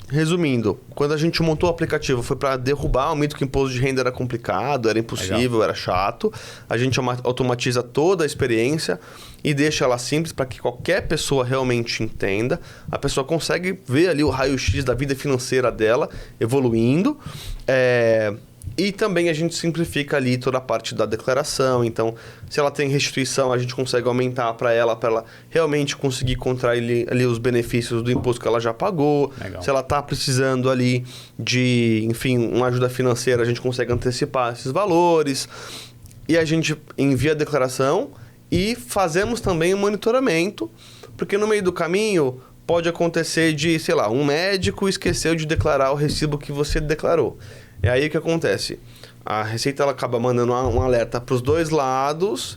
Resumindo, quando a gente montou o aplicativo foi para derrubar o mito que o imposto de renda era complicado, era impossível, era chato. A gente automatiza toda a experiência e deixa ela simples para que qualquer pessoa realmente entenda. A pessoa consegue ver ali o raio-x da vida financeira dela evoluindo. E também a gente simplifica ali toda a parte da declaração. Então, se ela tem restituição, a gente consegue aumentar para ela realmente conseguir contrair ali os benefícios do imposto que ela já pagou. Legal. Se ela está precisando ali de, enfim, uma ajuda financeira, a gente consegue antecipar esses valores. E a gente envia a declaração e fazemos também o monitoramento, porque no meio do caminho pode acontecer de, sei lá, um médico esqueceu de declarar o recibo que você declarou. É aí o que acontece. A Receita ela acaba mandando um alerta para os dois lados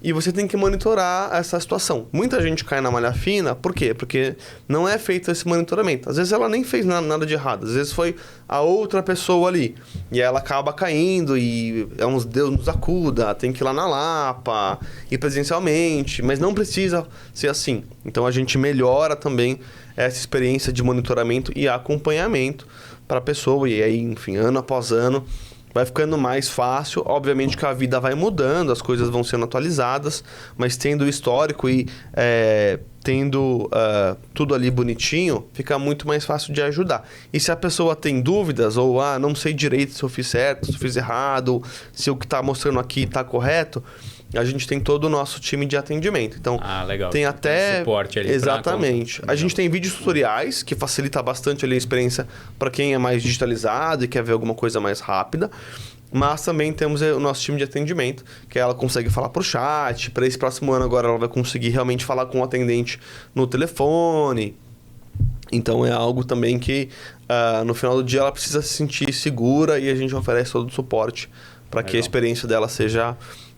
e você tem que monitorar essa situação. Muita gente cai na malha fina, por quê? Porque não é feito esse monitoramento. Às vezes ela nem fez nada de errado, às vezes foi a outra pessoa ali. E ela acaba caindo e Deus nos acuda, tem que ir lá na Lapa, ir presencialmente, mas não precisa ser assim. Então a gente melhora também essa experiência de monitoramento e acompanhamento para a pessoa, e aí, enfim, ano após ano, vai ficando mais fácil. Obviamente que a vida vai mudando, as coisas vão sendo atualizadas, mas tendo o histórico e tendo tudo ali bonitinho, fica muito mais fácil de ajudar. E se a pessoa tem dúvidas, ou não sei direito se eu fiz certo, se eu fiz errado, se o que está mostrando aqui está correto, a gente tem todo o nosso time de atendimento. Então, legal. Tem até... Tem suporte ali. Exatamente. A gente tem vídeos tutoriais, que facilita bastante ali a experiência para quem é mais digitalizado e quer ver alguma coisa mais rápida. Mas também temos o nosso time de atendimento, que ela consegue falar por chat. Para esse próximo ano agora ela vai conseguir realmente falar com o atendente no telefone. Então é algo também que no final do dia ela precisa se sentir segura, e a gente oferece todo o suporte para que a experiência dela seja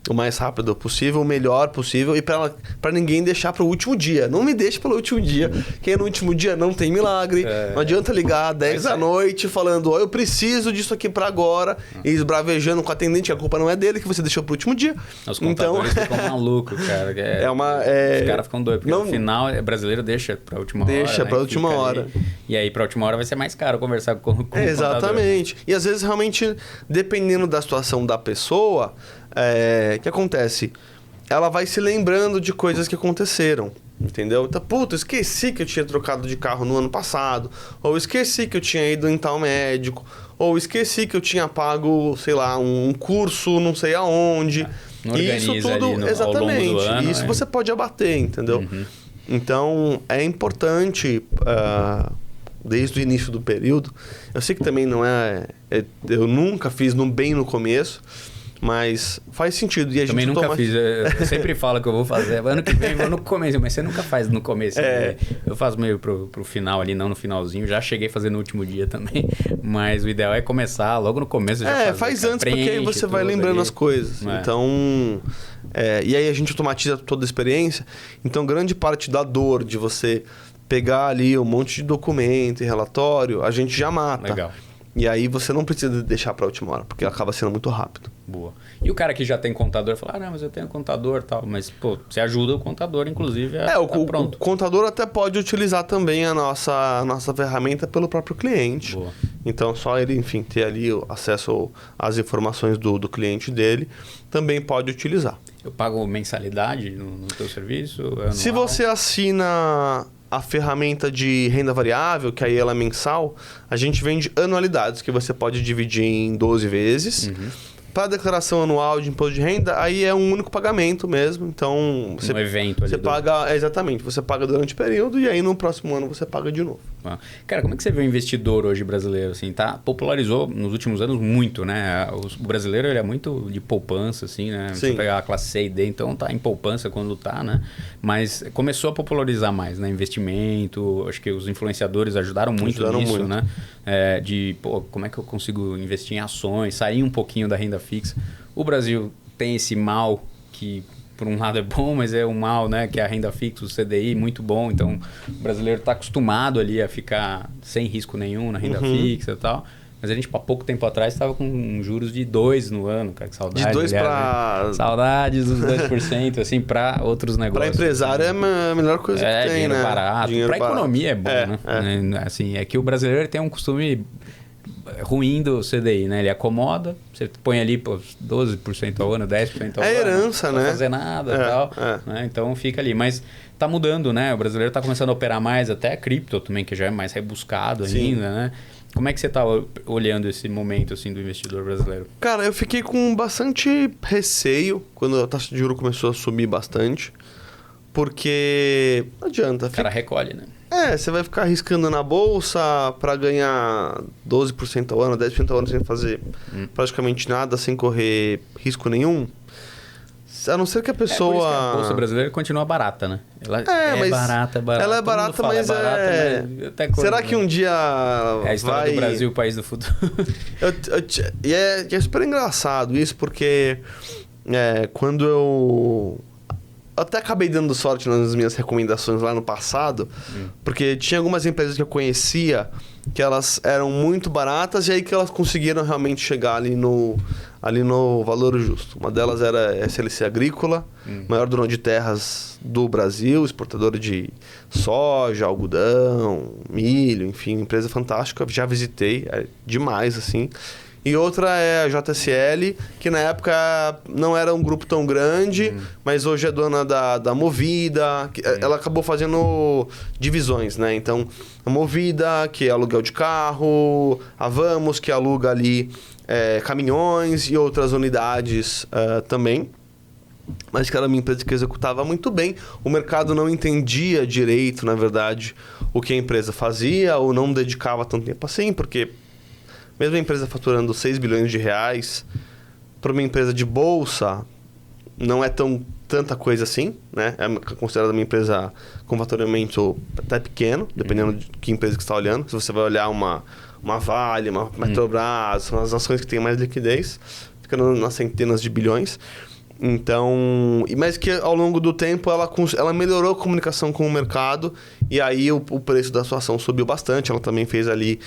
o mais rápido possível, o melhor possível, e para ninguém deixar para o último dia. Não me deixe pelo último dia. Quem é no último dia não tem milagre. Não adianta ligar 10 da noite falando, eu preciso disso aqui para agora, e esbravejando com o atendente, a culpa não é dele, que você deixou para o último dia. Os contadores ficam malucos, cara. Os caras ficam doidos, porque no final, brasileiro deixa para a última hora. Deixa para a última hora. Ali, e aí, para a última hora vai ser mais caro conversar com o contador. Exatamente. E às vezes, realmente, dependendo da situação da pessoa, o que acontece? Ela vai se lembrando de coisas que aconteceram, entendeu? Então, esqueci que eu tinha trocado de carro no ano passado, ou esqueci que eu tinha ido em tal médico, ou esqueci que eu tinha pago, sei lá, um curso não sei aonde. Isso tudo, ali exatamente. Ao longo do ano, isso você pode abater, entendeu? Uhum. Então, é importante, desde o início do período, eu sei que também não eu nunca fiz bem no começo, mas faz sentido. E a também gente nunca fiz. Eu sempre falo que eu vou fazer. Ano que vem vou no começo, mas você nunca faz no começo. Né? Eu faço meio pro final ali, não no finalzinho. Já cheguei a fazer no último dia também. Mas o ideal é começar logo no começo. Já faz antes, porque aí você vai lembrando as coisas. Então, e aí a gente automatiza toda a experiência. Então, grande parte da dor de você pegar ali um monte de documento e relatório, a gente já mata. Legal. E aí você não precisa deixar para a última hora, porque acaba sendo muito rápido. Boa. E o cara que já tem contador fala, não, mas eu tenho contador e tal. Mas, você ajuda o contador, inclusive, o contador até pode utilizar também a nossa ferramenta pelo próprio cliente. Boa. Então, só ele, enfim, ter ali o acesso às informações do cliente dele, também pode utilizar. Eu pago mensalidade no teu serviço? Anual? Se você assina a ferramenta de renda variável, que aí ela é mensal, a gente vende anualidades, que você pode dividir em 12 vezes. Uhum. Para a declaração anual de imposto de renda, aí é um único pagamento mesmo. Então, um evento ali. Você paga, exatamente, você paga durante o período e aí no próximo ano você paga de novo. Cara, como é que você vê o investidor hoje brasileiro? Assim, popularizou nos últimos anos muito, né? O brasileiro ele é muito de poupança, assim, né? Sim. Você pegar a classe C e D, então tá em poupança quando tá, né? Mas começou a popularizar mais, né? Investimento, acho que os influenciadores ajudaram muito nisso, né? Como é que eu consigo investir em ações, sair um pouquinho da renda fixa. O Brasil tem esse mal que por um lado é bom, mas é um mal, né? Que é a renda fixa, o CDI, muito bom. Então, o brasileiro está acostumado ali a ficar sem risco nenhum na renda fixa e tal. Mas a gente, há pouco tempo atrás, estava com juros de 2% no ano, cara. Que saudade. De 2 para... Né? Saudades dos 2%, assim, para outros negócios. Para empresário é a melhor coisa que tem, dinheiro né? Barato. Para economia é bom, né? Assim, é que o brasileiro tem um costume ruim do CDI, né? Ele acomoda, você põe ali 12% ao ano, 10% ao ano. É herança, né? Não fazer nada e tal. Né? Então fica ali. Mas tá mudando, né? O brasileiro tá começando a operar mais, até a cripto também, que já é mais rebuscado ainda, né? Como é que você tá olhando esse momento assim do investidor brasileiro? Cara, eu fiquei com bastante receio quando a taxa de juros começou a subir bastante. Porque não adianta. O cara recolhe, né? Você vai ficar arriscando na bolsa para ganhar 12% ao ano, 10% ao ano sem fazer praticamente nada, sem correr risco nenhum. A não ser que a pessoa... Por isso que a bolsa brasileira continua barata, né? Ela é barata. Ela é barata, mas será que um dia é a história do Brasil, o país do futuro. E é super engraçado isso, porque quando até acabei dando sorte nas minhas recomendações lá no passado, porque tinha algumas empresas que eu conhecia que elas eram muito baratas e aí que elas conseguiram realmente chegar ali no valor justo. Uma delas era a SLC Agrícola, maior dono de terras do Brasil, exportadora de soja, algodão, milho, enfim, empresa fantástica. Já visitei, é demais, assim. E outra é a JSL, que na época não era um grupo tão grande, mas hoje é dona da Movida. Ela acabou fazendo divisões, né? Então, a Movida, que é aluguel de carro, a Vamos, que aluga ali caminhões e outras unidades também. Mas que era uma empresa que executava muito bem. O mercado não entendia direito, na verdade, o que a empresa fazia ou não dedicava tanto tempo assim, porque... Mesmo a empresa faturando 6 bilhões de reais, para uma empresa de bolsa, não é tanta coisa assim, né? É considerada uma empresa com faturamento até pequeno, dependendo de que empresa que você está olhando. Se você vai olhar uma Vale, uma Petrobras, são as ações que têm mais liquidez, ficando nas centenas de bilhões. Então, mas que ao longo do tempo ela melhorou a comunicação com o mercado e aí o preço da sua ação subiu bastante. Ela também fez ali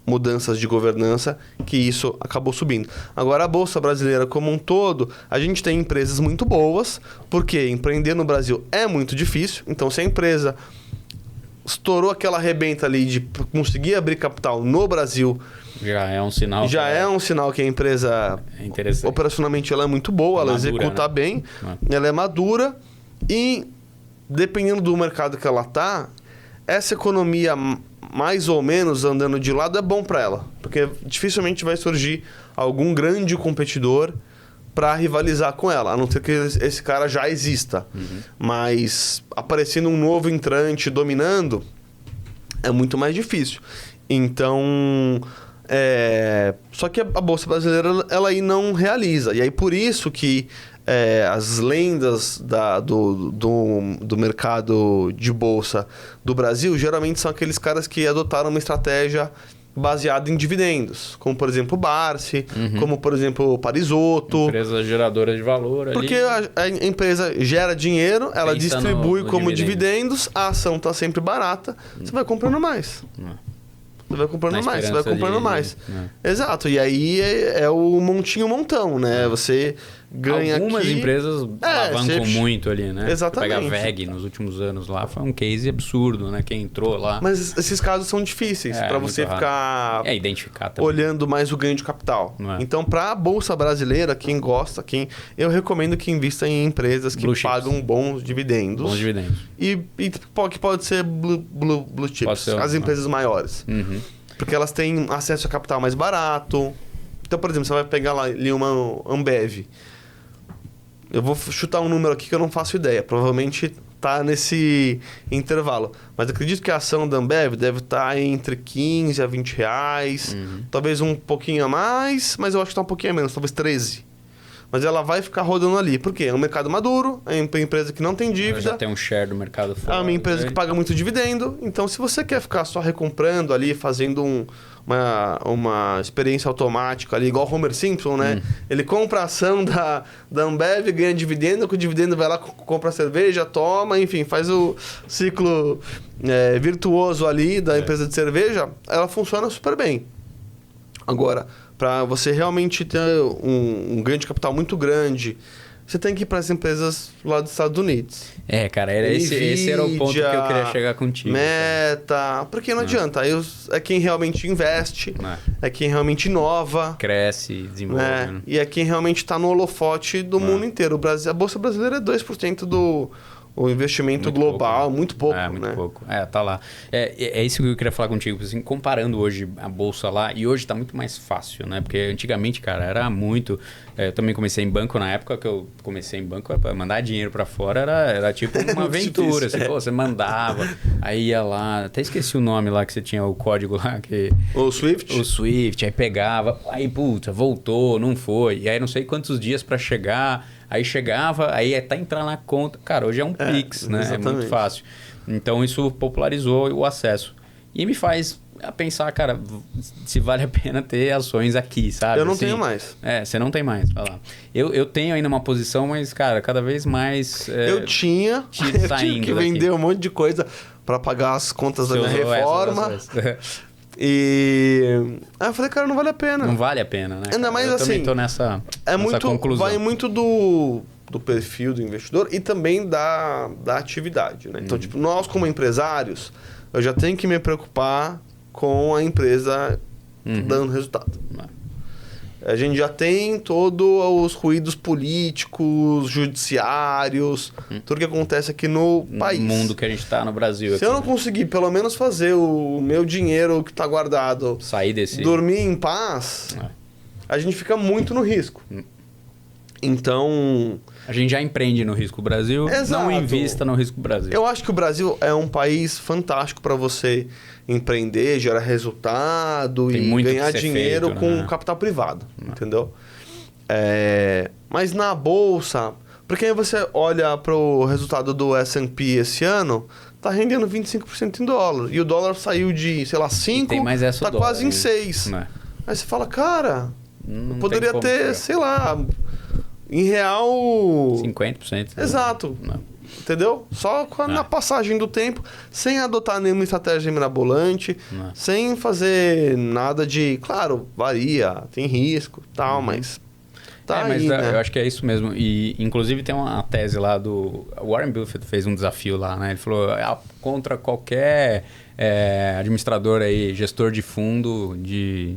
mudanças de governança que isso acabou subindo. Agora, a Bolsa Brasileira como um todo, a gente tem empresas muito boas, porque empreender no Brasil é muito difícil. Então, se a empresa estourou aquela arrebenta ali de conseguir abrir capital no Brasil... Já é um sinal. É um sinal que a empresa, operacionalmente, ela é muito boa, ela madura, executa bem, ela é madura e, dependendo do mercado que ela tá, essa economia mais ou menos andando de lado é bom para ela, porque dificilmente vai surgir algum grande competidor para rivalizar com ela, a não ser que esse cara já exista. Mas aparecendo um novo entrante dominando, é muito mais difícil. Então... Só que a Bolsa Brasileira ela aí não realiza. E aí por isso que as lendas do mercado de Bolsa do Brasil geralmente são aqueles caras que adotaram uma estratégia baseada em dividendos. Como, por exemplo, o Barsi, como, por exemplo, o Parisoto. Empresa geradora de valor ali. Porque a empresa gera dinheiro, ela distribui como dividendos, a ação está sempre barata, você vai comprando mais. Você vai comprando mais, você vai comprando mais. Exato. E aí é o montinho montão, né? Você ganha algumas empresas alavancam muito ali, né? Exatamente. Pega a VEG nos últimos anos lá, foi um case absurdo, né? Quem entrou lá... Mas esses casos são difíceis para você ficar identificar também. Olhando mais o ganho de capital. Então, para a Bolsa Brasileira, quem gosta, eu recomendo que invista em empresas que pagam bons dividendos. Bons dividendos. E que pode ser blue chips, as empresas maiores. Porque elas têm acesso a capital mais barato. Então, por exemplo, você vai pegar lá ali uma Ambev. Eu vou chutar um número aqui que eu não faço ideia. Provavelmente está nesse intervalo. Mas acredito que a ação da Ambev deve estar entre 15 a 20 reais. Talvez um pouquinho a mais, mas eu acho que está um pouquinho a menos. Talvez 13. Mas ela vai ficar rodando ali. Por quê? É um mercado maduro, é uma empresa que não tem dívida. Já tem um share do mercado fora. É uma empresa que paga muito dividendo. Então, se você quer ficar só recomprando ali, fazendo uma experiência automática ali, igual o Homer Simpson, né? Ele compra a ação da Ambev, ganha dividendo, com o dividendo vai lá, compra a cerveja, toma, enfim, faz o ciclo virtuoso ali da empresa de cerveja. Ela funciona super bem. Agora... Para você realmente ter um ganho de capital muito grande, você tem que ir para as empresas lá dos Estados Unidos. Cara, esse era o ponto que eu queria chegar contigo. Meta, porque não adianta. Aí é quem realmente investe, é quem realmente inova. Cresce, desenvolve. Né? E é quem realmente está no holofote do mundo inteiro. A Bolsa Brasileira é 2% do... O investimento muito global, pouco, né? Muito pouco, muito né? pouco. Tá lá. É isso que eu queria falar contigo. Assim, comparando hoje a Bolsa lá, e hoje está muito mais fácil, né? Porque antigamente, cara, era muito... eu também comecei em banco, na época que eu comecei em banco, para mandar dinheiro para fora era tipo uma aventura. Assim, você mandava, aí ia lá... Até esqueci o nome lá, que você tinha o código lá. O Swift? O Swift, aí pegava, aí puta, voltou, não foi. E aí não sei quantos dias para chegar... Aí chegava, aí até entrar na conta. Cara, hoje é um Pix, né? Exatamente. É muito fácil. Então, isso popularizou o acesso. E me faz a pensar, cara, se vale a pena ter ações aqui, sabe? Eu não tenho mais. Você não tem mais, vai lá. Eu tenho ainda uma posição, mas, cara, cada vez mais... eu tinha que vender um monte de coisa para pagar as contas da minha reforma. E aí eu falei, cara, não vale a pena. Não vale a pena, né? Ainda mais eu assim... também tô nessa conclusão. Vai muito do perfil do investidor e também da atividade, né? Então, tipo, nós como empresários, eu já tenho que me preocupar com a empresa dando resultado. A gente já tem todos os ruídos políticos, judiciários, tudo que acontece aqui no país. No mundo que a gente está no Brasil. Se eu não conseguir pelo menos fazer o meu dinheiro que está guardado... Sair desse... Dormir em paz, a gente fica muito no risco. Então... A gente já empreende no risco Brasil, não invista no risco Brasil. Eu acho que o Brasil é um país fantástico para você empreender, gerar resultado e ganhar dinheiro com capital privado, entendeu? Mas na bolsa, porque aí você olha para o resultado do S&P esse ano, tá rendendo 25% em dólar. E o dólar saiu de, sei lá, 5, tá quase em 6. Aí você fala, cara, eu poderia ter, sei lá... Em real... 50%. Exato. Entendeu? Só na passagem do tempo, sem adotar nenhuma estratégia mirabolante, sem fazer nada de... Claro, varia, tem risco e tal, mas... Eu acho que é isso mesmo. E, inclusive, tem uma tese lá do... Warren Buffett fez um desafio lá, né? Ele falou, contra qualquer administrador aí, gestor de fundo, de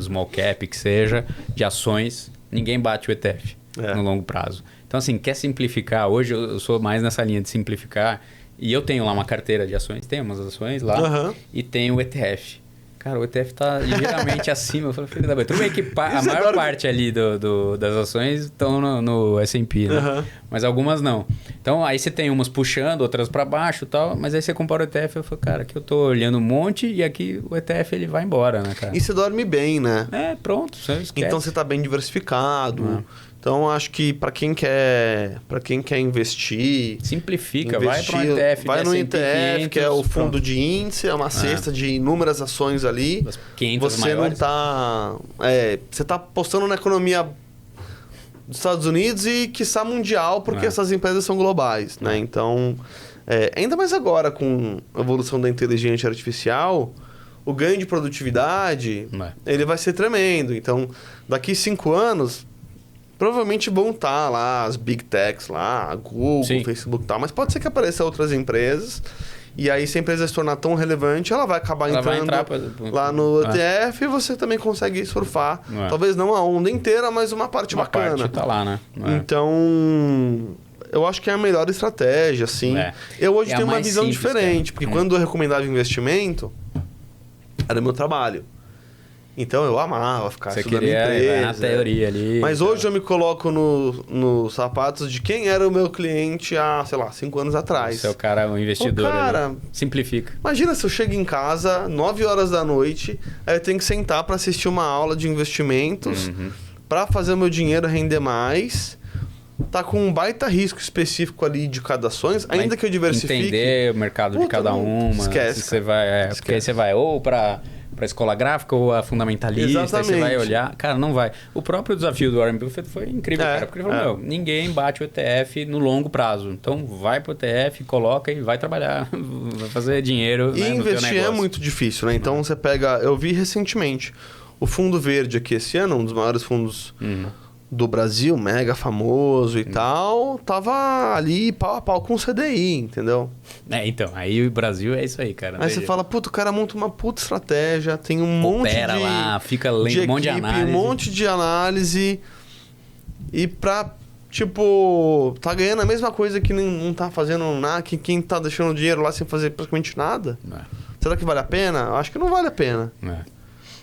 small cap que seja, de ações, ninguém bate o ETF. No longo prazo. Então, assim, quer simplificar? Hoje eu sou mais nessa linha de simplificar. E eu tenho lá uma carteira de ações, tem umas ações lá, e tenho o ETF. Cara, o ETF tá ligeiramente acima. Eu falei, filho da mãe, tudo bem que a maior parte ali das ações estão no S&P, né? Mas algumas não. Então, aí você tem umas puxando, outras para baixo e tal, mas aí você compara o ETF, eu falo, cara, aqui eu tô olhando um monte e aqui o ETF ele vai embora, né, cara? E você dorme bem, né? Pronto, você esquece. Então você tá bem diversificado. Então, acho que para quem quer investir... Simplifica, vai para um ETF. Vai no ETF, 500, que é o fundo de índice, é uma cesta de inúmeras ações ali. As 500 você maiores. Não tá... você tá apostando na economia dos Estados Unidos e, quiçá, mundial, porque essas empresas são globais, né? Então, ainda mais agora, com a evolução da inteligência artificial... O ganho de produtividade, ele vai ser tremendo. Então, daqui 5 anos... Provavelmente vão estar lá as Big Techs lá, Google, Facebook e tal. Mas pode ser que apareçam outras empresas. E aí, se a empresa se tornar tão relevante, ela vai acabar entrando lá no ETF e você também consegue surfar. Talvez não a onda inteira, mas uma parte bacana. Uma parte tá lá, né? Então, eu acho que é a melhor estratégia, assim. Eu hoje tenho uma visão diferente. Porque quando eu recomendava investimento, era meu trabalho. Então eu amava ficar estudando empresa. Na teoria ali. Mas hoje eu me coloco nos sapatos de quem era o meu cliente há, sei lá, 5 anos atrás. Você é o cara, um investidor. Cara, simplifica. Imagina se eu chego em casa, 9 horas da noite, aí eu tenho que sentar para assistir uma aula de investimentos, para fazer o meu dinheiro render mais. Tá com um baita risco específico ali de cada ações, ainda que eu diversifique. Entender o mercado de cada uma. Esquece. Você vai, porque aí você vai ou para escola gráfica ou a fundamentalista, aí você vai olhar... Cara, não vai. O próprio desafio do Warren Buffett foi incrível, cara. Porque ele falou, ninguém bate o ETF no longo prazo. Então, vai pro ETF, coloca e vai trabalhar. Vai fazer dinheiro, e investir é muito difícil, né? Então, você pega... Eu vi recentemente o Fundo Verde aqui esse ano, um dos maiores fundos... do Brasil, mega famoso e tal, tava ali pau a pau com o CDI, entendeu? Então, aí o Brasil é isso aí, cara. Aí você fala, puta, o cara monta uma puta estratégia, tem um monte de... lá, fica lendo um monte de análise. Um monte de análise e pra, tipo, tá ganhando a mesma coisa que não tá fazendo nada, que quem tá deixando dinheiro lá sem fazer praticamente nada. Será que vale a pena? Eu acho que não vale a pena.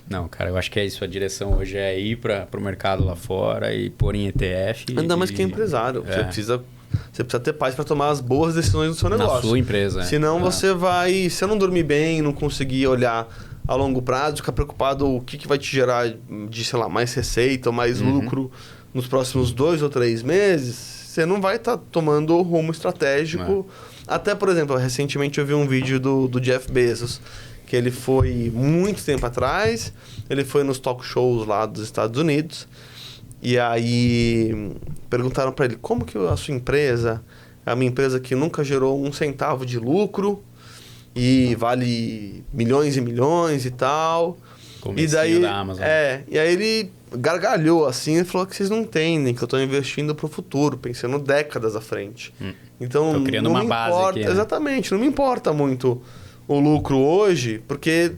Não, cara, eu acho que é isso. A direção hoje é ir para o mercado lá fora e pôr em ETF. Ainda mais que é empresário. Você precisa ter paz para tomar as boas decisões do seu negócio. Na sua empresa. Senão você vai... Se você não dormir bem, não conseguir olhar a longo prazo, ficar preocupado o que vai te gerar de, sei lá, mais receita ou mais lucro nos próximos 2 ou 3 meses, você não vai estar tomando o rumo estratégico. Até, por exemplo, recentemente eu vi um vídeo do Jeff Bezos, que ele foi muito tempo atrás, ele foi nos talk shows lá dos Estados Unidos, e aí perguntaram para ele, como que a sua empresa é uma empresa que nunca gerou um centavo de lucro e vale milhões e milhões e tal. E daí, da Amazon. E aí ele gargalhou assim e falou que vocês não entendem que eu estou investindo para o futuro, pensando décadas à frente. Então, tô criando uma base aqui, né? Exatamente, não me importa muito o lucro hoje, porque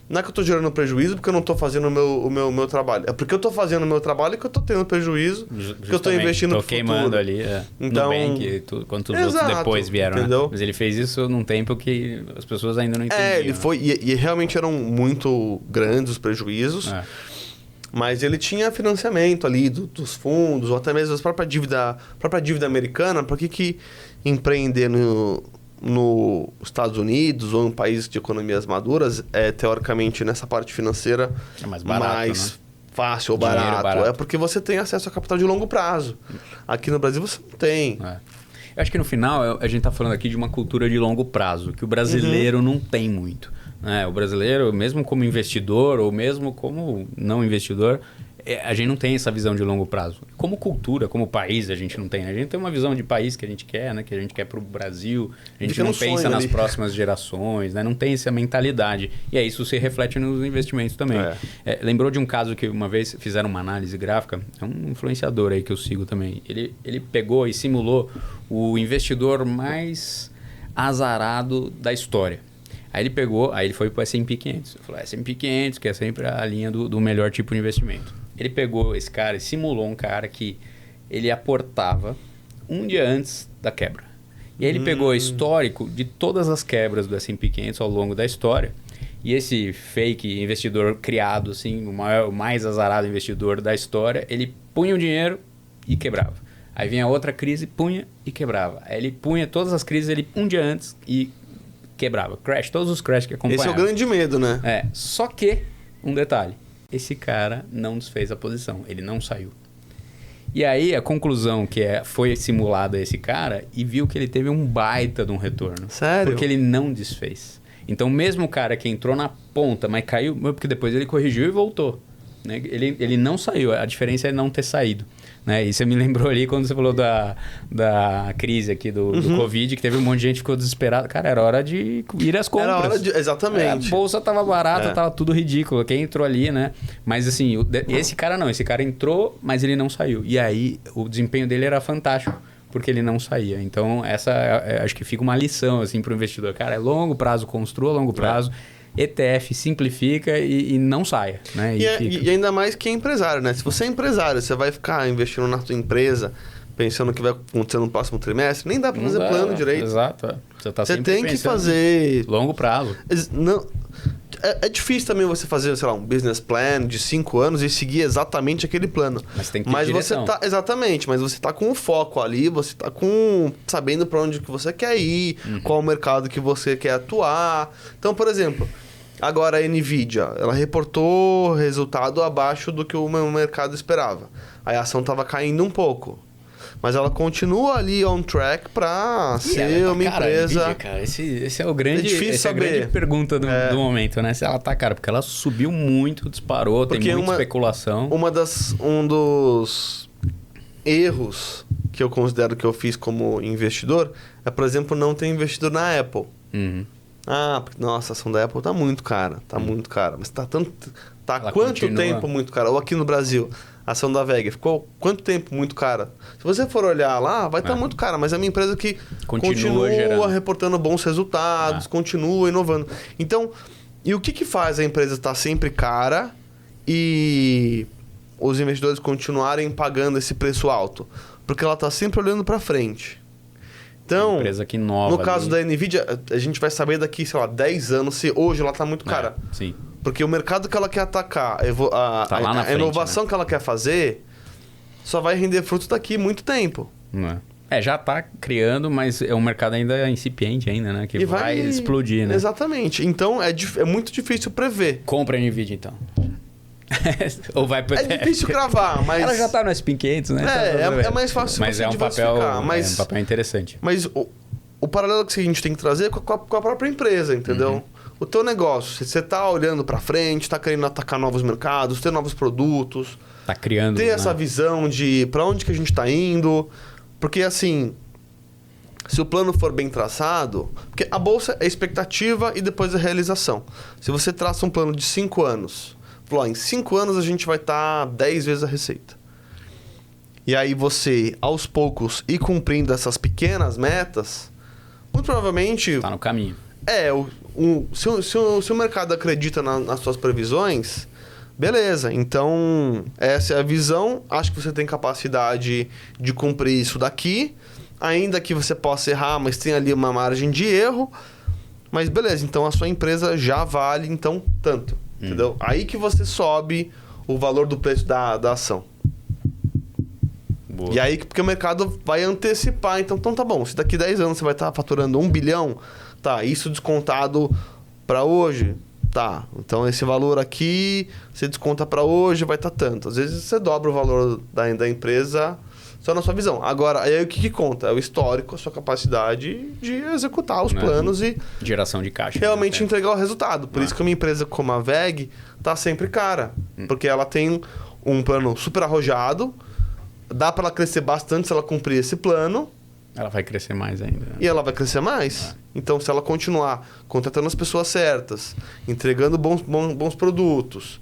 não é que eu estou gerando prejuízo porque eu não estou fazendo o meu trabalho. É porque eu estou fazendo o meu trabalho que eu estou tendo prejuízo, porque eu estou investindo no futuro. Estou queimando ali, então, Nubank, quantos outros depois vieram, entendeu? Né? Mas ele fez isso num tempo que as pessoas ainda não entendiam. Ele foi, e realmente eram muito grandes os prejuízos, mas ele tinha financiamento ali dos fundos, ou até mesmo a própria dívida americana. Por que empreender nos Estados Unidos ou em países de economias maduras teoricamente, nessa parte financeira, é mais barato, né? Fácil ou barato? É porque você tem acesso a capital de longo prazo. Aqui no Brasil você não tem. Eu acho que no final a gente está falando aqui de uma cultura de longo prazo, que o brasileiro não tem muito. Né? O brasileiro, mesmo como investidor ou mesmo como não investidor, a gente não tem essa visão de longo prazo. Como cultura, como país, a gente não tem. A gente tem uma visão de país que a gente quer, né? Que a gente quer para o Brasil. A gente não pensa nas próximas gerações, né? Não tem essa mentalidade. E aí isso se reflete nos investimentos também. Lembrou de um caso que uma vez fizeram uma análise gráfica? É um influenciador aí que eu sigo também. Ele pegou e simulou o investidor mais azarado da história. Aí ele foi para o S&P 500. Ele falou, S&P 500, que é sempre a linha do melhor tipo de investimento. Ele pegou esse cara e simulou um cara que ele aportava um dia antes da quebra. E aí ele pegou o histórico de todas as quebras do S&P 500 ao longo da história. E esse fake investidor criado, assim, o mais azarado investidor da história, ele punha o dinheiro e quebrava. Aí vinha outra crise, punha e quebrava. Aí ele punha todas as crises um dia antes e quebrava. Crash, todos os crashes que acompanhavam. Esse é o grande medo, né? Só que, um detalhe, esse cara não desfez a posição, ele não saiu. E aí a conclusão que foi simulada esse cara e viu que ele teve um baita de um retorno. Sério? Porque ele não desfez. Então mesmo o cara que entrou na ponta, mas caiu, porque depois ele corrigiu e voltou. Né? Ele não saiu, a diferença é não ter saído. Né? E você me lembrou ali quando você falou da crise aqui do Covid, que teve um monte de gente que ficou desesperada. Cara, era hora de ir às compras. Era hora de... Exatamente. A bolsa tava barata, tava tudo ridículo. Quem entrou ali, né? Mas assim, esse cara não. Esse cara entrou, mas ele não saiu. E aí, o desempenho dele era fantástico, porque ele não saía. Então, acho que fica uma lição assim, para o investidor. Cara, é longo prazo, construa a longo prazo. ETF simplifica e não saia. Né? E ainda mais que é empresário, né? Se você é empresário, você vai ficar investindo na sua empresa, pensando o que vai acontecer no próximo trimestre, nem dá para fazer plano direito. Exato. Você tem que fazer... longo prazo. Não... É difícil também você fazer, sei lá, um business plan de 5 anos e seguir exatamente aquele plano. Mas tem que ter direção. Exatamente, mas você tá com o foco ali, você tá sabendo para onde que você quer ir, qual o mercado que você quer atuar. Então, por exemplo, agora a Nvidia, ela reportou resultado abaixo do que o mercado esperava. Aí a ação estava caindo um pouco. Mas ela continua ali on track para ser uma empresa... Nvidia, cara, esse é o grande... É difícil saber. É a grande pergunta do momento, né? Se ela tá cara, porque ela subiu muito, disparou, porque tem muita especulação. Um dos erros que eu considero que eu fiz como investidor é, por exemplo, não ter investido na Apple. Nossa, a ação da Apple tá muito cara, muito cara. Mas tá quanto tempo muito cara? Ou aqui no Brasil... A ação da Vega ficou quanto tempo muito cara? Se você for olhar lá, vai estar muito cara, mas é uma empresa que continua reportando bons resultados, continua inovando. Então, e o que faz a empresa estar sempre cara e os investidores continuarem pagando esse preço alto? Porque ela está sempre olhando para frente. Então, empresa que inova no caso da Nvidia, a gente vai saber daqui, sei lá, 10 anos se hoje ela está muito cara. Sim. Porque o mercado que ela quer atacar, a inovação que ela quer fazer, só vai render frutos daqui muito tempo. Já está criando, mas é um mercado ainda incipiente ainda, né? Que vai explodir, né? Exatamente. Então, é muito difícil prever. Compra a Nvidia, então. Ou vai É difícil cravar, mas... Ela já está no S&P 500, né? É mais fácil mas você diversificar. Mas é um papel interessante. Mas o paralelo que a gente tem que trazer é com a própria empresa, entendeu? o teu negócio, você tá olhando para frente, tá querendo atacar novos mercados, ter novos produtos, tá criando, ter essa visão de para onde que a gente tá indo, porque assim, se o plano for bem traçado, porque a bolsa é expectativa e depois a realização. Se você traça um plano de 5 anos, falou, em 5 anos a gente vai estar 10 vezes a receita. E aí você, aos poucos, ir cumprindo essas pequenas metas, muito provavelmente... Tá no caminho. Se o mercado acredita nas suas previsões, beleza. Então, essa é a visão. Acho que você tem capacidade de cumprir isso daqui. Ainda que você possa errar, mas tem ali uma margem de erro. Mas beleza, então a sua empresa já vale, então, tanto. Entendeu? Aí que você sobe o valor do preço da ação. Boa. E aí, porque o mercado vai antecipar. Então tá bom. Se daqui 10 anos você vai estar faturando 1 bilhão, tá, isso descontado para hoje, tá. Então esse valor aqui, você desconta para hoje, vai estar tanto. Às vezes você dobra o valor da empresa só na sua visão. Agora, aí o que conta? É o histórico, a sua capacidade de executar os planos e... Geração de caixa. Realmente entregar o resultado. Por isso que uma empresa como a WEG tá sempre cara. Porque ela tem um plano super arrojado, dá para ela crescer bastante se ela cumprir esse plano. Ela vai crescer mais ainda. Né? E ela vai crescer mais. Então, se ela continuar contratando as pessoas certas, entregando bons produtos,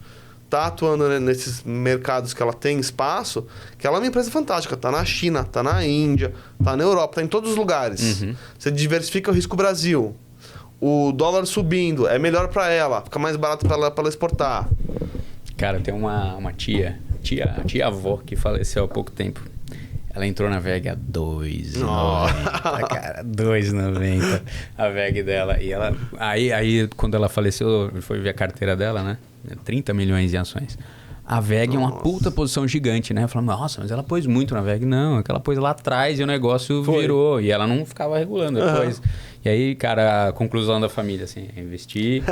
tá atuando nesses mercados que ela tem espaço, que ela é uma empresa fantástica. Tá na China, tá na Índia, tá na Europa, tá em todos os lugares. Você diversifica o risco Brasil. O dólar subindo, é melhor para ela, fica mais barato para ela exportar. Cara, tem uma tia-avó que faleceu há pouco tempo. Ela entrou na VEG a 2,90, cara, 2,90 a VEG dela. E ela, aí, quando ela faleceu, foi ver a carteira dela, né? 30 milhões de ações. A VEG é uma puta posição gigante, né? Eu falava, nossa, mas ela pôs muito na VEG. Não, é que ela pôs lá atrás e o negócio virou. E ela não ficava regulando depois. E aí, cara, a conclusão da família, assim, é investir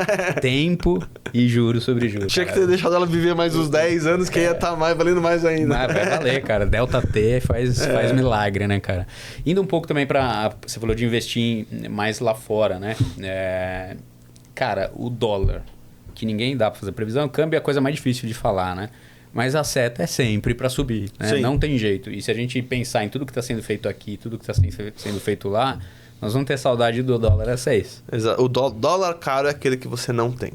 tempo e juros sobre juros. Tinha que ter deixado ela viver mais uns 10 anos, que ia estar valendo mais ainda. Mas vai valer, cara. Delta T faz milagre, né, cara? Indo um pouco também pra... Você falou de investir mais lá fora, né? Cara, o dólar, que ninguém dá pra fazer previsão, o câmbio é a coisa mais difícil de falar, né? Mas a seta é sempre para subir, né? Não tem jeito. E se a gente pensar em tudo que está sendo feito aqui, tudo que está sendo feito lá... Nós vamos ter saudade do dólar a 6. Exato. O dólar caro é aquele que você não tem.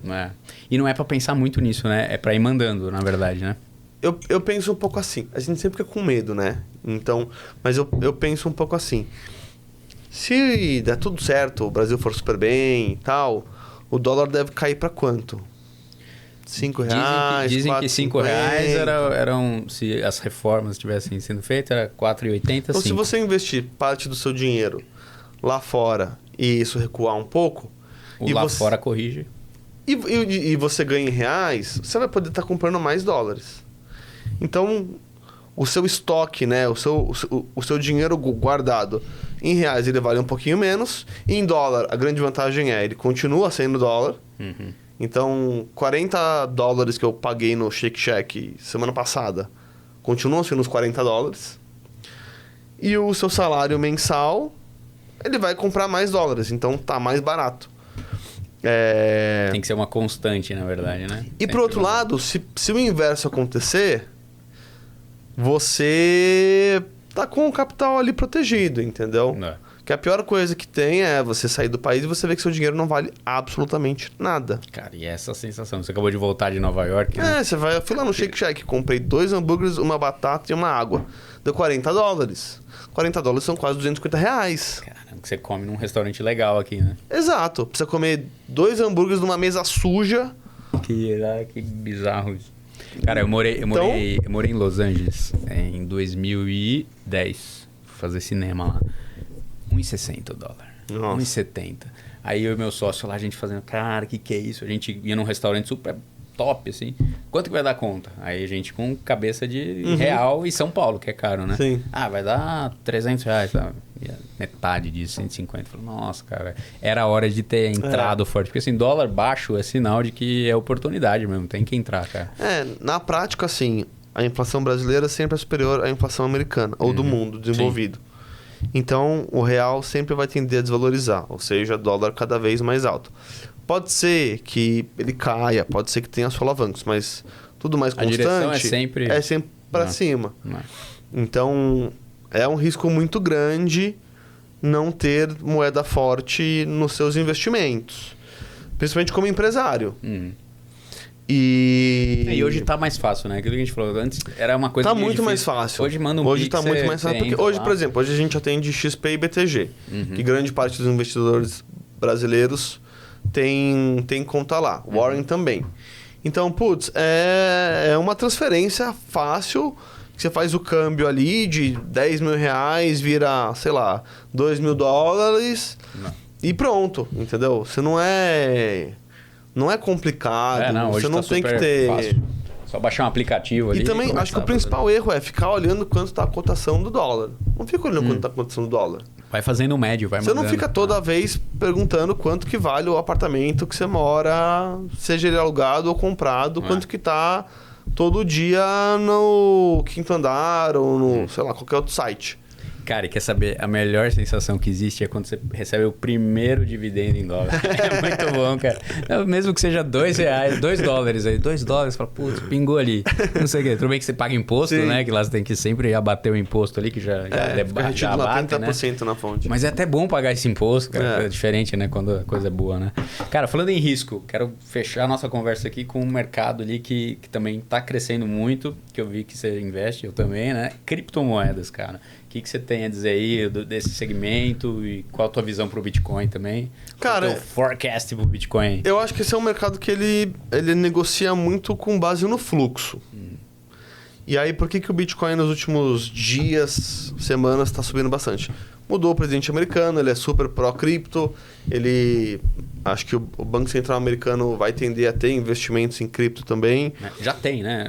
E não é para pensar muito nisso, né? É para ir mandando, na verdade, né? Eu penso um pouco assim. A gente sempre fica com medo, né? Então, mas eu penso um pouco assim. Se der tudo certo, o Brasil for super bem e tal, o dólar deve cair para quanto? R$5? Dizem que R$5 eram... Se as reformas tivessem sendo feitas, era R$4,80. Então, se você investir parte do seu dinheiro lá fora e isso recuar um pouco... Fora corrige. E você ganha em reais, você vai poder estar comprando mais dólares. Então, o seu estoque, né? o seu dinheiro guardado em reais, ele vale um pouquinho menos. E em dólar, a grande vantagem ele continua sendo dólar. Então, $40 que eu paguei no Shake Shack semana passada, continuam sendo os $40. E o seu salário mensal... ele vai comprar mais dólares, então tá mais barato. Tem que ser uma constante, na verdade, né? E por outro lado, se o inverso acontecer, você tá com o capital ali protegido, entendeu? Que a pior coisa que tem é você sair do país e você ver que seu dinheiro não vale absolutamente nada. Cara, e essa sensação? Você acabou de voltar de Nova York, né? Eu fui lá no Shake Shack, comprei 2 hambúrgueres, uma batata e uma água. Deu $40. $40 são quase R$250. Caramba, que você come num restaurante legal aqui, né? Exato. Precisa comer 2 hambúrgueres numa mesa suja. Que bizarro isso. Cara, eu morei em Los Angeles em 2010. Fui fazer cinema lá. $1,60 o dólar. $1,70. Aí eu e meu sócio lá, a gente fazendo, cara, que é isso? A gente ia num restaurante super top, assim. Quanto que vai dar conta? Aí a gente com cabeça de real e São Paulo, que é caro, né? Sim. Vai dar R$300, tá? Metade disso, 150. Falei, nossa, cara, era hora de ter entrado forte. Porque assim, dólar baixo é sinal de que é oportunidade mesmo, tem que entrar, cara. Na prática, assim, a inflação brasileira sempre é superior à inflação americana, ou do mundo desenvolvido. Sim. Então, o real sempre vai tender a desvalorizar, ou seja, dólar cada vez mais alto. Pode ser que ele caia, pode ser que tenha solavancos, mas tudo mais constante... A direção é sempre para cima. Então, é um risco muito grande não ter moeda forte nos seus investimentos. Principalmente como empresário. E hoje tá mais fácil, né? Aquilo que a gente falou antes era uma coisa tá muito difícil. Mais fácil. Hoje manda um Hoje tá muito mais fácil. Porque hoje, por exemplo, hoje a gente atende XP e BTG. Que grande parte dos investidores brasileiros tem conta lá. Warren também. Então, putz, é uma transferência fácil. Que você faz o câmbio ali de 10 mil reais, vira, sei lá, 2 mil dólares e pronto, entendeu? Você não é complicado, você não tem que ter... Fácil. Só baixar um aplicativo ali. E também, acho que o principal erro é ficar olhando quanto está a cotação do dólar. Não fica olhando quanto está a cotação do dólar. Vai fazendo o médio, vai Você mandando. não fica toda vez perguntando quanto que vale o apartamento que você mora, seja ele alugado ou comprado, quanto que está todo dia no quinto andar ou no, sei lá, qualquer outro site. Cara, e quer saber? A melhor sensação que existe é quando você recebe o primeiro dividendo em dólar. É muito bom, cara. Mesmo que seja R$2, $2 aí. $2, você fala, putz, pingou ali. Não sei o quê. Tudo bem que você paga imposto, né? Que lá você tem que sempre abater o imposto ali, que já abate, 30% né? Na fonte. Mas é até bom pagar esse imposto, cara. É diferente, né? Quando a coisa é boa, né? Cara, falando em risco, quero fechar a nossa conversa aqui com um mercado ali que também tá crescendo muito, que eu vi que você investe, eu também, né? Criptomoedas, cara. O que você tem a dizer aí desse segmento e qual a tua visão para o Bitcoin também? Cara, o forecast para o Bitcoin. Eu acho que esse é um mercado que ele negocia muito com base no fluxo. E aí, por que o Bitcoin nos últimos dias, semanas, está subindo bastante? Mudou o presidente americano, ele é super pró-cripto, acho que o Banco Central americano vai tender a ter investimentos em cripto também. Já tem, né?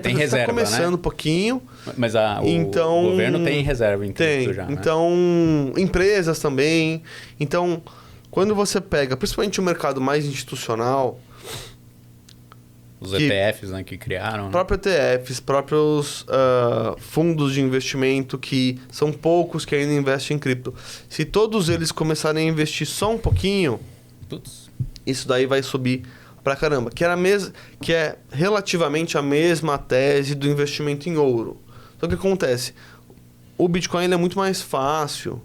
Tem reserva, tá começando, né? Um pouquinho. Mas o governo tem reserva em cripto já, então, né? Empresas também. Então, quando você pega, principalmente o mercado mais institucional... Os ETFs, né, que criaram. Próprios ETFs, próprios fundos de investimento, que são poucos que ainda investem em cripto. Se todos eles começarem a investir só um pouquinho, isso daí vai subir pra caramba. Que é relativamente a mesma tese do investimento em ouro. Então o que acontece? O Bitcoin ele é muito mais fácil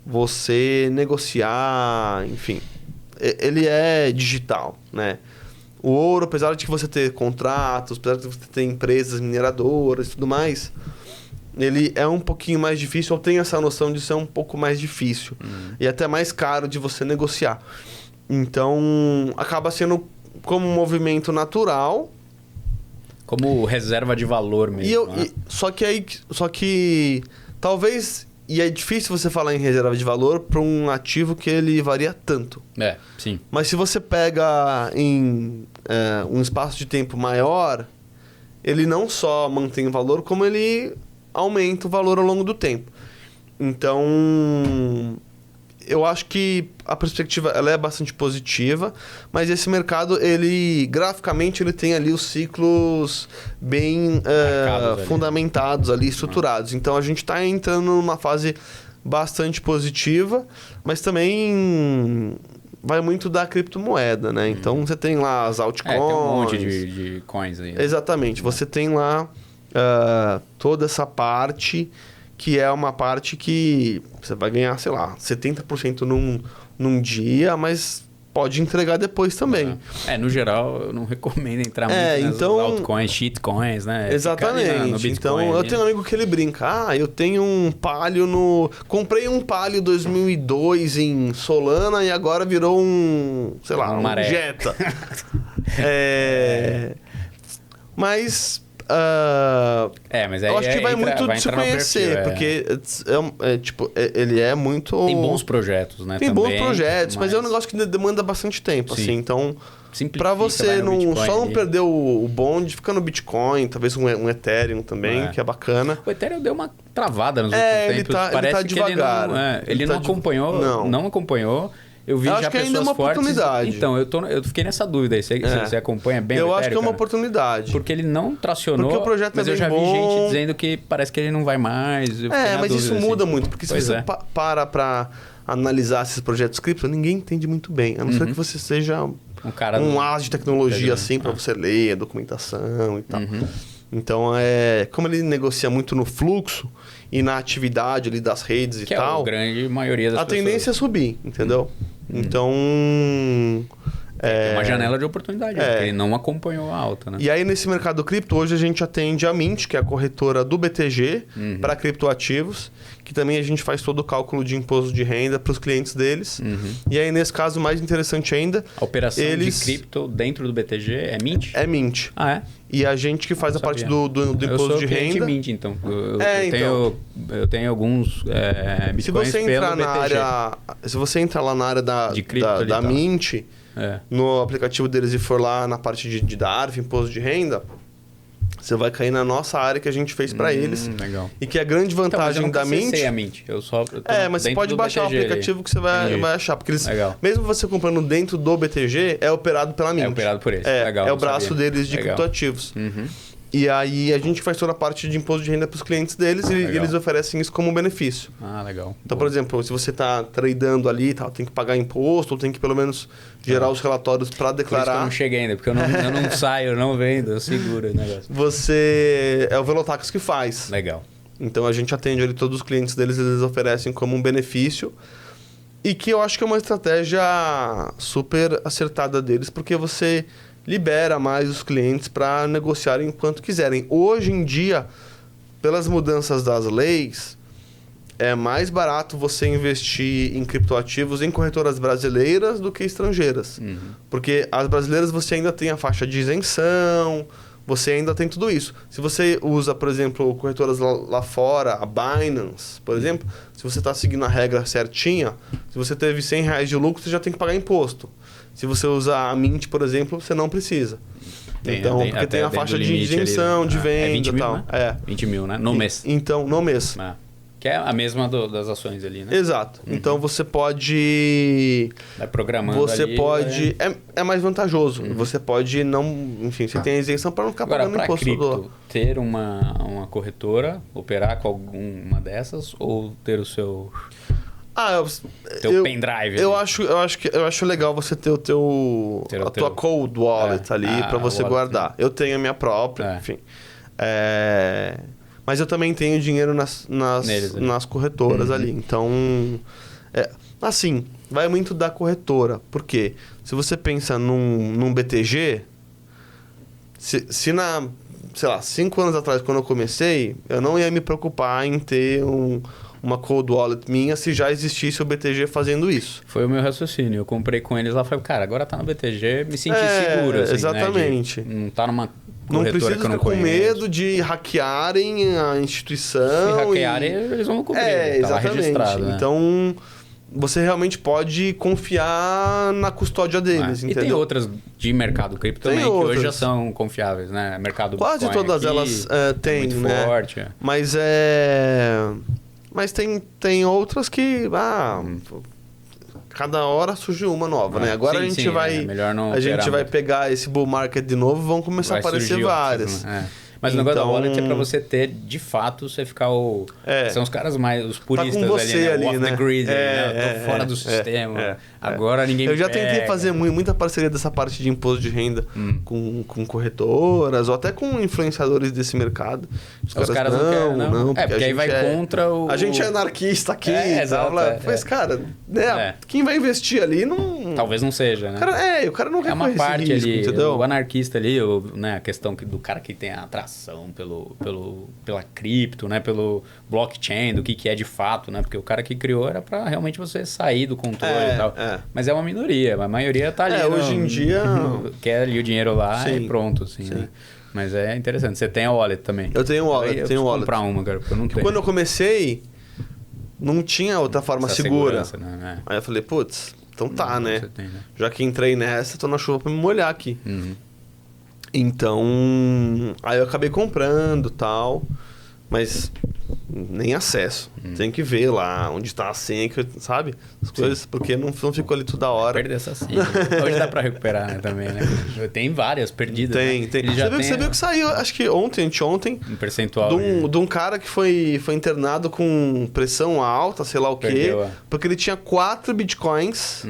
você negociar, enfim. Ele é digital, né? O ouro, apesar de você ter contratos, apesar de você ter empresas mineradoras e tudo mais, ele é um pouquinho mais difícil, ou tem essa noção de ser um pouco mais difícil. E até mais caro de você negociar. Então, acaba sendo como um movimento natural. Como reserva de valor mesmo. Só que talvez... E é difícil você falar em reserva de valor para um ativo que ele varia tanto. Sim. Mas se você pega em um espaço de tempo maior, ele não só mantém o valor, como ele aumenta o valor ao longo do tempo. Então, eu acho que a perspectiva ela é bastante positiva, mas esse mercado, graficamente, ele tem ali os ciclos bem fundamentados ali, estruturados. Então, a gente está entrando numa fase bastante positiva, mas também vai muito da criptomoeda, né? Então, você tem lá as altcoins. Tem um monte de coins aí. Né? Exatamente. Você tem lá toda essa parte... que é uma parte que você vai ganhar, sei lá, 70% num dia, mas pode entregar depois também. No geral, eu não recomendo entrar muito nas altcoins, shitcoins, né? Exatamente. No Bitcoin, então, eu tenho um amigo que ele brinca, eu tenho um Palio comprei um Palio 2002 em Solana e agora virou sei lá, um Jetta. Mas... mas aí eu acho que vai muito de se conhecer, porque ele é muito... Tem bons projetos, né? Tem bons projetos, mas é um negócio que demanda bastante tempo, assim. Então, para você só não perder o bonde, fica no Bitcoin, talvez um Ethereum também, que é bacana. O Ethereum deu uma travada nos últimos tempos. Ele tá devagar. Ele não acompanhou. Eu vi já que ainda é uma oportunidade. Então, eu fiquei nessa dúvida aí. Você acompanha bem Eu o Ethereum, acho que é uma oportunidade. Porque ele não tracionou, porque o projeto mas eu já vi gente dizendo que parece que ele não vai mais. Mas isso muda muito. Porque se você para analisar esses projetos cripto, ninguém entende muito bem. A não ser que você seja um as de tecnologia, assim, para você ler a documentação e tal. Então, como ele negocia muito no fluxo e na atividade ali das redes e tal... Que é a grande maioria das pessoas. A tendência é subir, entendeu? Então... Tem uma janela de oportunidade, porque ele não acompanhou a alta, né? E aí, nesse mercado cripto, hoje a gente atende a Mint, que é a corretora do BTG, para criptoativos, que também a gente faz todo o cálculo de imposto de renda para os clientes deles. E aí, nesse caso, mais interessante ainda... A operação de cripto dentro do BTG é Mint? É Mint. Ah, é? E a gente que faz a parte do imposto de renda... Eu sou Mint, então. Eu tenho alguns bitcoins se você entrar pelo na BTG. área... Se você entrar lá na área da da Mint... No aplicativo deles e for lá na parte de DARF, imposto de renda, você vai cair na nossa área que a gente fez para eles. Legal. E que a grande vantagem da Mint... a Mint. Mas você pode baixar o aplicativo ali. Que você vai achar. Porque eles, mesmo você comprando dentro do BTG, é operado pela Mint. É operado por eles. Legal, é o braço deles de criptoativos. E aí a gente faz toda a parte de imposto de renda para os clientes deles e eles oferecem isso como benefício. Ah, legal. Então, por exemplo, se você está tradando ali, tem que pagar imposto, ou tem que pelo menos gerar os relatórios para declarar. Por isso que eu não cheguei ainda, porque eu não saio, eu não vendo, eu seguro o negócio. É o Velotax que faz. Legal. Então a gente atende ali todos os clientes deles, eles oferecem como um benefício. E que eu acho que é uma estratégia super acertada deles, porque você libera mais os clientes para negociarem quanto quiserem. Hoje em dia, pelas mudanças das leis, é mais barato você investir em criptoativos em corretoras brasileiras do que estrangeiras. Porque as brasileiras você ainda tem a faixa de isenção, você ainda tem tudo isso. Se você usa, por exemplo, corretoras lá fora, a Binance, por exemplo, se você está seguindo a regra certinha, se você teve R$100 de lucro, você já tem que pagar imposto. Se você usar a Mint, por exemplo, você não precisa. Porque tem a faixa de isenção, ali, de venda 20 mil, e tal. Né? 20 mil, né? No mês. Então, no mês. Que é a mesma das ações ali, né? Exato. Então, você pode... Vai programando você ali, pode... É mais vantajoso. Você pode não... Enfim, você tem a isenção para não ficar pagando imposto. Cripto, ter uma corretora, operar com alguma dessas ou ter o seu... Teu pendrive. Eu acho legal você ter a tua cold wallet ali para você guardar. Eu tenho a minha própria, enfim. Mas eu também tenho dinheiro nas corretoras ali. Então, assim, vai muito da corretora. Por quê? Se você pensa num BTG, se na, sei lá, 5 anos atrás, quando eu comecei, eu não ia me preocupar em ter uma cold wallet minha se já existisse o BTG fazendo isso. Foi o meu raciocínio. Eu comprei com eles lá e falei, cara, agora tá no BTG, me senti seguro. Assim, exatamente. Né? Não tá numa não precisa que eu não ficar com medo de hackearem a instituição. Se hackearem, eles vão cobrir. Tá lá registrado, né? Então, você realmente pode confiar na custódia deles, entendeu? E tem outras de mercado cripto também, que hoje já são confiáveis, né? Mercado Quase Bitcoin todas aqui, elas têm, muito né? forte. Mas tem outras que... cada hora surge uma nova, né? Agora a gente vai pegar esse bull market de novo e vão começar a aparecer várias. Mas o negócio da wallet é pra você ter, de fato, você ficar São os caras mais... Os puristas tá com você ali, né? Off the grid, né? Tô fora do sistema. Agora ninguém Eu já tentei fazer muita parceria dessa parte de imposto de renda com corretoras ou até com influenciadores desse mercado. Os caras não querem, não. Porque aí vai contra o... A gente é anarquista aqui. Mas, cara, quem vai investir ali não... Talvez não seja, né? O cara não quer uma parte risco, ali, entendeu? O anarquista ali, a questão do cara que tem a atração pela cripto, né? Pelo blockchain, do que é de fato, né? Porque o cara que criou era para realmente você sair do controle e tal. Mas é uma minoria, a maioria tá ali. Hoje em dia... Quer ali o dinheiro lá e pronto, assim, né? Mas é interessante. Você tem a wallet também? Eu tenho wallet, eu preciso comprar uma, cara, porque eu não tenho. Quando eu comecei, não tinha outra forma segura. Né? Aí eu falei, putz, então né? Tem, né? Já que entrei nessa, tô na chuva pra me molhar aqui. Então, aí eu acabei comprando e tal. mas nem acesso. Tem que ver lá onde está a senha, sabe? As coisas, porque não ficou ali toda hora. Perde essa senha. Hoje dá para recuperar, né, também, né? Tem várias perdidas. Tem. Você viu que saiu, acho que anteontem, um percentual de um cara que foi internado com pressão alta, sei lá o quê, porque ele tinha 4 bitcoins.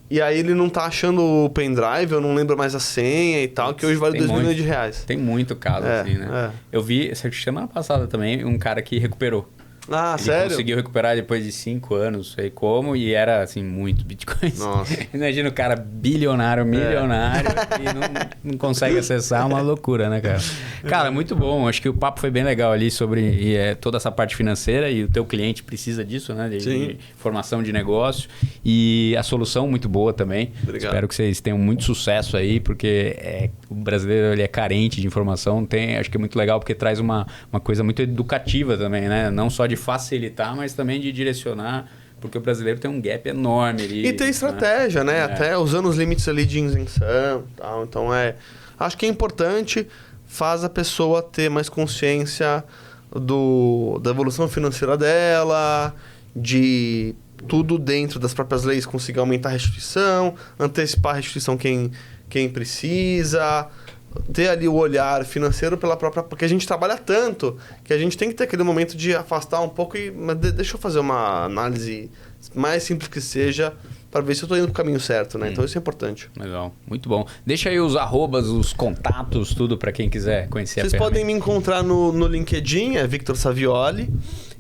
E aí ele não tá achando o pendrive, eu não lembro mais a senha e tal, que hoje vale 2 milhões de reais. Tem muito caso assim, né? Eu vi, semana passada também, um cara que recuperou. Ah, ele sério? Conseguiu recuperar depois de 5 anos, não sei como, e era, assim, muito bitcoins. Nossa. Imagina o cara bilionário, milionário, e não consegue acessar, uma loucura, né, cara? Cara, muito bom. Acho que o papo foi bem legal ali sobre toda essa parte financeira, e o teu cliente precisa disso, né? De formação de negócio. E a solução muito boa também. Obrigado. Espero que vocês tenham muito sucesso aí, porque o brasileiro ele é carente de informação. Acho que é muito legal, porque traz uma coisa muito educativa também, né? Não só de facilitar, mas também de direcionar, porque o brasileiro tem um gap enorme ali. E tem estratégia, né? Até usando os limites ali de isenção e tal. Então, acho que é importante, faz a pessoa ter mais consciência da evolução financeira dela, de tudo dentro das próprias leis, conseguir aumentar a restituição, antecipar a restituição quem precisa, ter ali o olhar financeiro pela própria... Porque a gente trabalha tanto que a gente tem que ter aquele momento de afastar um pouco mas deixa eu fazer uma análise mais simples que seja para ver se eu estou indo pro caminho certo, né? Então isso é importante. Legal, muito bom. Deixa aí os arrobas, os contatos, tudo para quem quiser conhecer a ferramenta. Vocês podem me encontrar no LinkedIn, é Victor Savioli,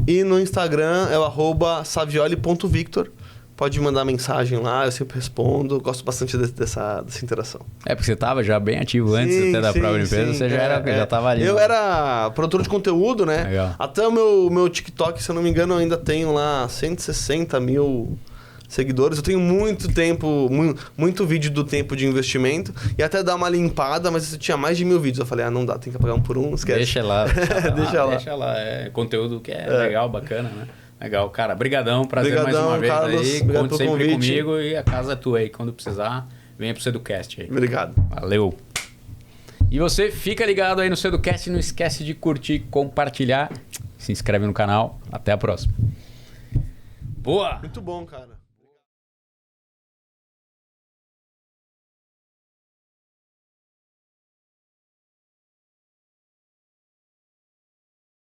e no Instagram é o @savioli.victor. Pode mandar mensagem lá, eu sempre respondo. Gosto bastante dessa interação. Porque você estava já bem ativo antes até da própria empresa, você já estava ali. Eu era produtor de conteúdo, né? Legal. Até o meu TikTok, se eu não me engano, eu ainda tenho lá 160 mil seguidores. Eu tenho muito tempo, muito vídeo do tempo de investimento e até dar uma limpada, mas eu tinha mais de 1000 vídeos. Eu falei, não dá, tem que apagar um por um, esquece. Deixa lá. Deixa lá. É conteúdo que é legal, bacana, né? Legal, cara. Brigadão, prazer mais uma vez, Carlos, aí. Conte sempre convite. Comigo e a casa é tua aí. Quando precisar, venha pro Seducast aí. Obrigado. Valeu. E você fica ligado aí no Seducast, não esquece de curtir, compartilhar, se inscreve no canal. Até a próxima. Boa! Muito bom, cara.